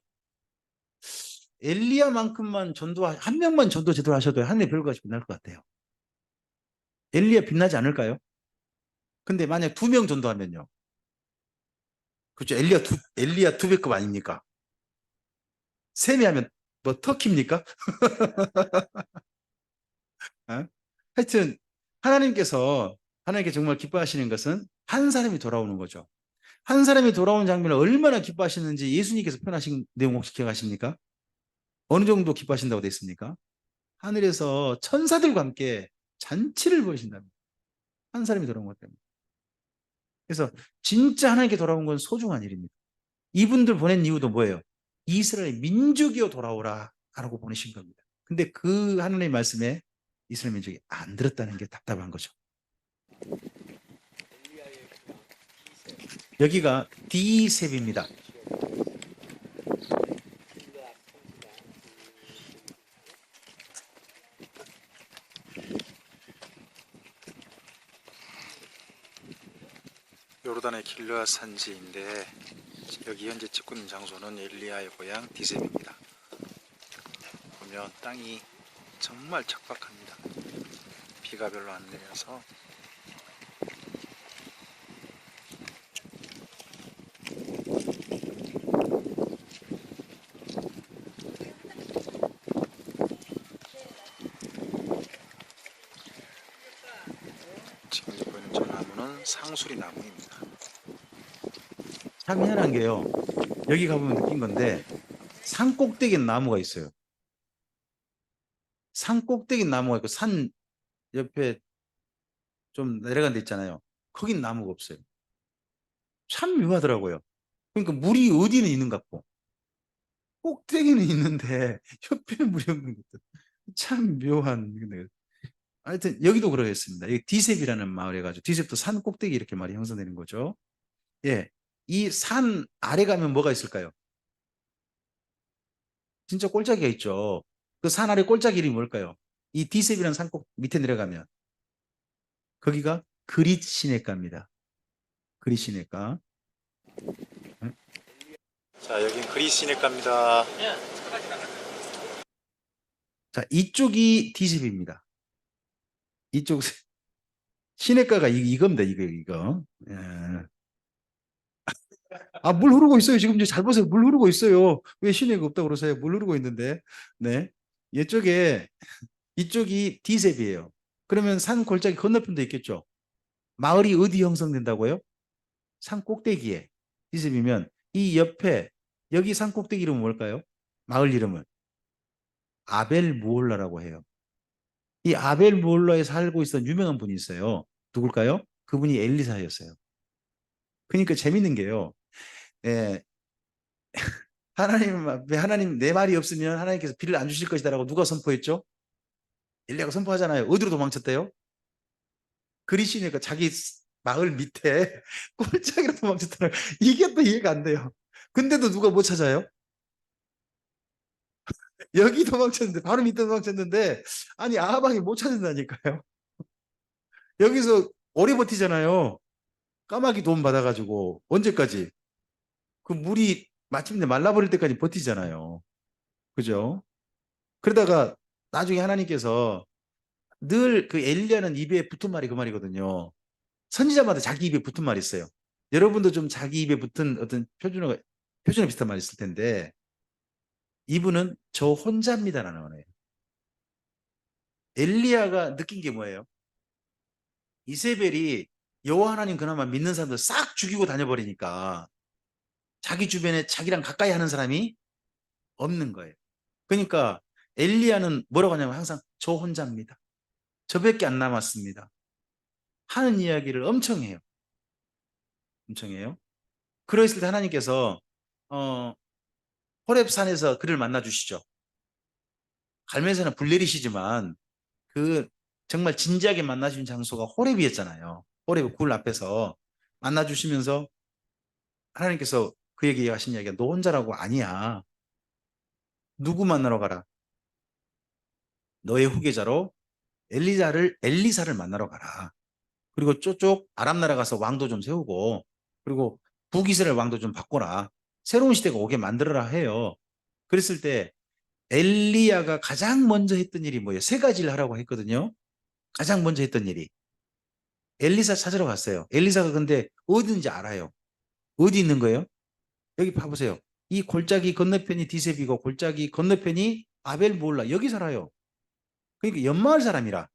엘리야만큼만 한 명만 전도 제대로 하셔도 하늘의 별과 같이 빛날 것 같아요. 엘리야 빛나지 않을까요? 근데 만약 두 명 전도하면요. 그렇죠. 엘리야 두 배급 아닙니까? 세 명 하면 뭐 터키입니까? 어? 하여튼 하나님께 정말 기뻐하시는 것은 한 사람이 돌아오는 거죠. 한 사람이 돌아온 장면을 얼마나 기뻐하시는지 예수님께서 표현하신 내용 혹시 기억하십니까? 어느 정도 기뻐하신다고 되어 있습니까? 하늘에서 천사들과 함께 잔치를 벌이신답니다. 한 사람이 돌아온 것 때문에. 그래서 진짜 하나님께 돌아온 건 소중한 일입니다. 이분들 보낸 이유도 뭐예요? 이스라엘 민족이여 돌아오라 라고 보내신 겁니다. 근데 그 하나님의 말씀에 이스라엘 민족이 안 들었다는 게 답답한 거죠. 여기가 디셉입니다. 요르단의 길르앗 산지인데 여기 현재 찍고 있는 장소는 엘리야의 고향 디셉입니다. 보면 보시면 땅이 정말 척박합니다. 비가 별로 안 내려서. 지금 보이는 저 나무는 상수리 나무입니다. 참 희한한 게요. 여기 가보면 느낀 건데 산 꼭대기에 나무가 있어요. 산 꼭대기 나무가 있고 산 옆에 좀 내려간 데 있잖아요. 거긴 나무가 없어요. 참 묘하더라고요. 그러니까 물이 어디는 있는 것 같고 꼭대기는 있는데 옆에는 물이 없는 것도 참 묘한. 하여튼 여기도 그러겠습니다. 여기 디셉이라는 마을에 가지고 디셉도 산 꼭대기 이렇게 말이 형성되는 거죠. 예, 이 산 아래 가면 뭐가 있을까요? 진짜 꼴짜기가 있죠. 그 산 아래 꼴짜기 이름이 뭘까요? 이 디셉이라는 산 꼭 밑에 내려가면 거기가 그릿 시내가입니다. 그릿 시내가. 자, 여긴 그릿 시내가입니다. 자, 이쪽이 디셉입니다. 이쪽 시내가가 이겁니다. 이거. 예. 아, 물 흐르고 있어요. 지금 이제 잘 보세요. 물 흐르고 있어요. 왜 시내가 없다고 그러세요? 물 흐르고 있는데. 네. 이쪽이 디셉이에요. 그러면 산 골짜기 건너편도 있겠죠. 마을이 어디 형성된다고요? 산 꼭대기에. 디셉이면 이 옆에 여기 산 꼭대기 이름은 뭘까요? 마을 이름은 아벨 무홀라라고 해요. 이 아벨 무홀라에 살고 있던 유명한 분이 있어요. 누굴까요? 그분이 엘리사였어요. 그러니까 재밌는 게요. 예, 하나님 앞에 하나님 내 말이 없으면 하나님께서 비를 안 주실 것이다라고 누가 선포했죠? 엘리야가 선포하잖아요. 어디로 도망쳤대요? 그리시니까 자기 마을 밑에 꼴짝이로 도망쳤다는 이게 또 이해가 안 돼요. 근데도 누가 못 찾아요? 여기 도망쳤는데 바로 밑에 도망쳤는데 아니 아하방이 못 찾는다니까요. 여기서 오래 버티잖아요. 까마귀 도움 받아가지고 언제까지? 그 물이 마침내 말라버릴 때까지 버티잖아요. 그죠? 그러다가 나중에 하나님께서 늘 그 엘리야는 입에 붙은 말이 그 말이거든요. 선지자마다 자기 입에 붙은 말이 있어요. 여러분도 좀 자기 입에 붙은 어떤 표준어 비슷한 말이 있을 텐데 이분은 저 혼자입니다라는 거예요. 엘리야가 느낀 게 뭐예요? 이세벨이 여호와 하나님 그나마 믿는 사람들 싹 죽이고 다녀버리니까 자기 주변에 자기랑 가까이 하는 사람이 없는 거예요. 그러니까 엘리야는 뭐라고 하냐면 항상 저 혼자입니다. 저밖에 안 남았습니다. 하는 이야기를 엄청 해요. 엄청 해요. 그러했을 때 하나님께서 어, 호렙산에서 그를 만나 주시죠. 갈멜산은 불 내리시지만 그 정말 진지하게 만나 주신 장소가 호렙이었잖아요. 호렙 굴 앞에서 만나 주시면서 하나님께서 그에게 하신 이야기가 너 혼자라고 아니야. 누구 만나러 가라. 너의 후계자로 엘리사를 만나러 가라. 그리고 저쪽 아람 나라 가서 왕도 좀 세우고 그리고 북이스라엘 왕도 좀 바꿔라. 새로운 시대가 오게 만들어라 해요. 그랬을 때 엘리야가 가장 먼저 했던 일이 뭐예요? 세 가지를 하라고 했거든요. 가장 먼저 했던 일이 엘리사 찾으러 갔어요. 엘리사가 근데 어디인지 알아요. 어디 있는 거예요? 여기 봐보세요. 이 골짜기 건너편이 디셉이고 골짜기 건너편이 아벨 몰라 여기 살아요. 그러니까 연마을 사람이라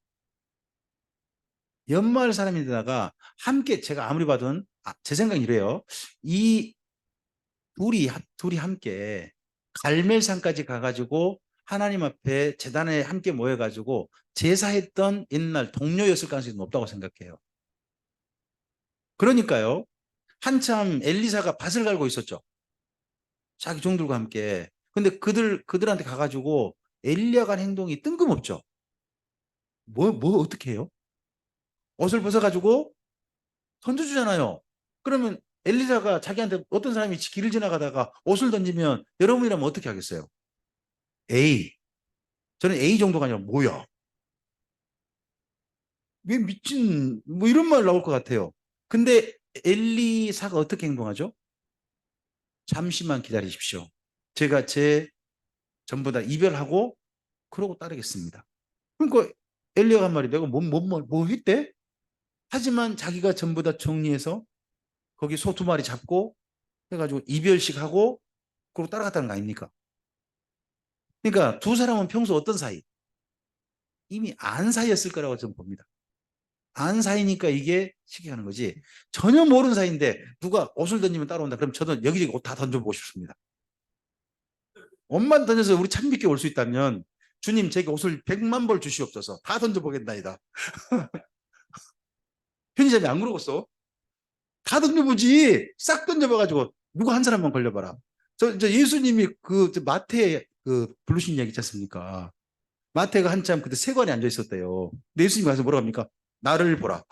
연마을 사람인데다가 함께 제가 아무리 봐도 제 생각은 이래요. 이 둘이 함께 갈멜산까지 가가지고 하나님 앞에 제단에 함께 모여가지고 제사했던 옛날 동료였을 가능성이 높다고 생각해요. 그러니까요. 한참 엘리사가 밭을 갈고 있었죠. 자기 종들과 함께. 근데 그들한테 가가지고 엘리야가 한 행동이 뜬금없죠. 뭐 어떻게 해요? 옷을 벗어가지고 던져주잖아요. 그러면 엘리사가 자기한테 어떤 사람이 길을 지나가다가 옷을 던지면 여러분이라면 어떻게 하겠어요? A. 저는 A 정도가 아니라 뭐야? 왜 미친 뭐 이런 말 나올 것 같아요. 근데 엘리사가 어떻게 행동하죠? 잠시만 기다리십시오. 제가 제 전부 다 이별하고 그러고 따르겠습니다. 그러니까 엘리야가 한 말이 내가 뭐 했대? 하지만 자기가 전부 다 정리해서 거기 소 2마리 잡고 해가지고 이별식 하고 그러고 따라갔다는 거 아닙니까? 그러니까 두 사람은 평소 어떤 사이? 이미 안 사이였을 거라고 저는 봅니다. 안 사이니까 이게 시기하는 거지. 전혀 모르는 사이인데 누가 옷을 던지면 따라온다. 그럼 저는 여기저기 옷 다 던져보고 싶습니다. 옷만 던져서 우리 참 믿게 올 수 있다면 주님 제게 옷을 100만 벌 주시옵소서. 다 던져보겠나이다. 편의점에 안 그러겠어? 다 던져보지. 싹 던져봐가지고 누구 한 사람만 걸려봐라. 저 예수님이 저 마태 부르신 얘기 있지 않습니까? 마태가 한참 그때 세관에 앉아 있었대요. 근데 예수님이 가서 뭐라고 합니까? 나를 보라.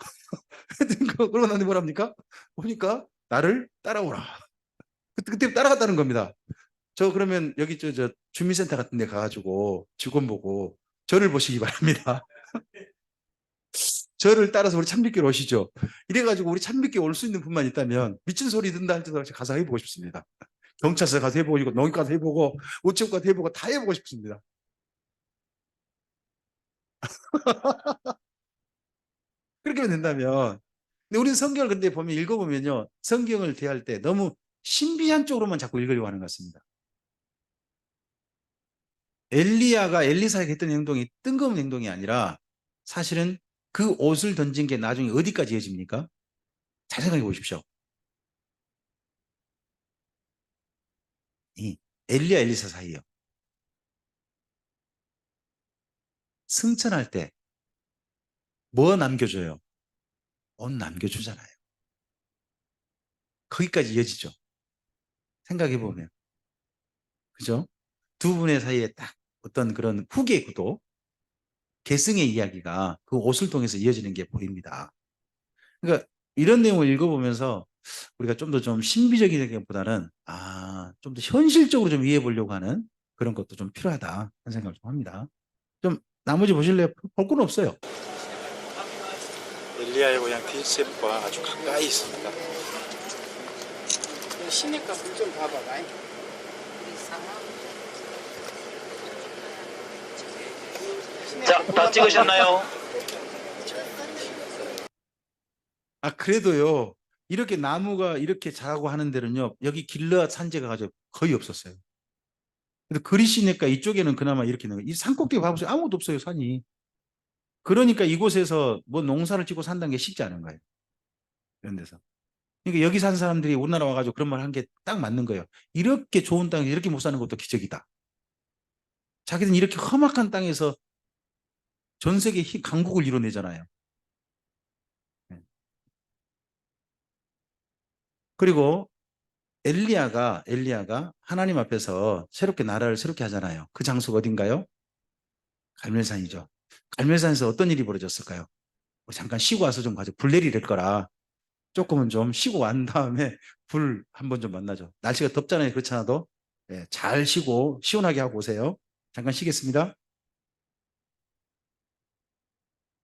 그러고 나니 뭐라 합니까? 보니까 나를 따라오라. 그때 따라갔다는 겁니다. 저 그러면 여기 저 주민센터 같은 데 가가지고 직원 보고 저를 보시기 바랍니다. 저를 따라서 우리 참빛길 오시죠. 이래가지고 우리 참빛길 올 수 있는 분만 있다면 미친 소리 듣는다 할지라도 가서 해보고 싶습니다. 경찰서 가서 해보고 농협 가서 해보고 우체국 가서 해보고 다 해보고 싶습니다. 그렇게 된다면 근데 우리는 성경을 근데 보면 읽어보면요. 성경을 대할 때 너무 신비한 쪽으로만 자꾸 읽으려고 하는 것 같습니다. 엘리야가 엘리사에게 했던 행동이 뜬금없는 행동이 아니라 사실은 그 옷을 던진 게 나중에 어디까지 이어집니까? 잘 생각해 보십시오. 이 엘리야 엘리사 사이요. 승천할 때 뭐 남겨줘요? 옷 남겨주잖아요. 거기까지 이어지죠. 생각해 보면. 그죠? 두 분의 사이에 딱 어떤 그런 후계 구도, 계승의 이야기가 그 옷을 통해서 이어지는 게 보입니다. 그러니까 이런 내용을 읽어보면서 우리가 좀 더 좀 신비적인 것보다는 좀 더 현실적으로 좀 이해해 보려고 하는 그런 것도 좀 필요하다 하는 생각을 좀 합니다. 좀 나머지 보실래요? 볼 건 없어요. 엘리야의 고향 디셉과 아주 가까이 있습니다. 시내가 불좀 봐봐라. 자, 다 찍으셨나요? 그래도요. 이렇게 나무가 이렇게 자라고 하는 데는요. 여기 길르앗 산지가 가지고 거의 없었어요. 근데 그리시니까 이쪽에는 그나마 이렇게 있는 거예요. 이 산꼭대기 봐보세요. 아무것도 없어요, 산이. 그러니까 이곳에서 뭐 농사를 짓고 산다는 게 쉽지 않은 거예요. 이런 데서. 그러니까 여기 산 사람들이 우리나라 와가지고 그런 말 한 게 딱 맞는 거예요. 이렇게 좋은 땅에 이렇게 못 사는 것도 기적이다. 자기들은 이렇게 험악한 땅에서 전 세계 강국을 이뤄내잖아요. 네. 그리고 엘리야가 하나님 앞에서 새롭게 나라를 새롭게 하잖아요. 그 장소가 어딘가요? 갈멜산이죠. 갈멜산에서 어떤 일이 벌어졌을까요? 잠깐 쉬고 와서 좀 가지고 불 내리릴 거라 조금은 좀 쉬고 간 다음에 불 한번 좀 만나죠. 날씨가 덥잖아요. 그렇지 않아도 잘 쉬고 시원하게 하고 오세요. 잠깐 쉬겠습니다.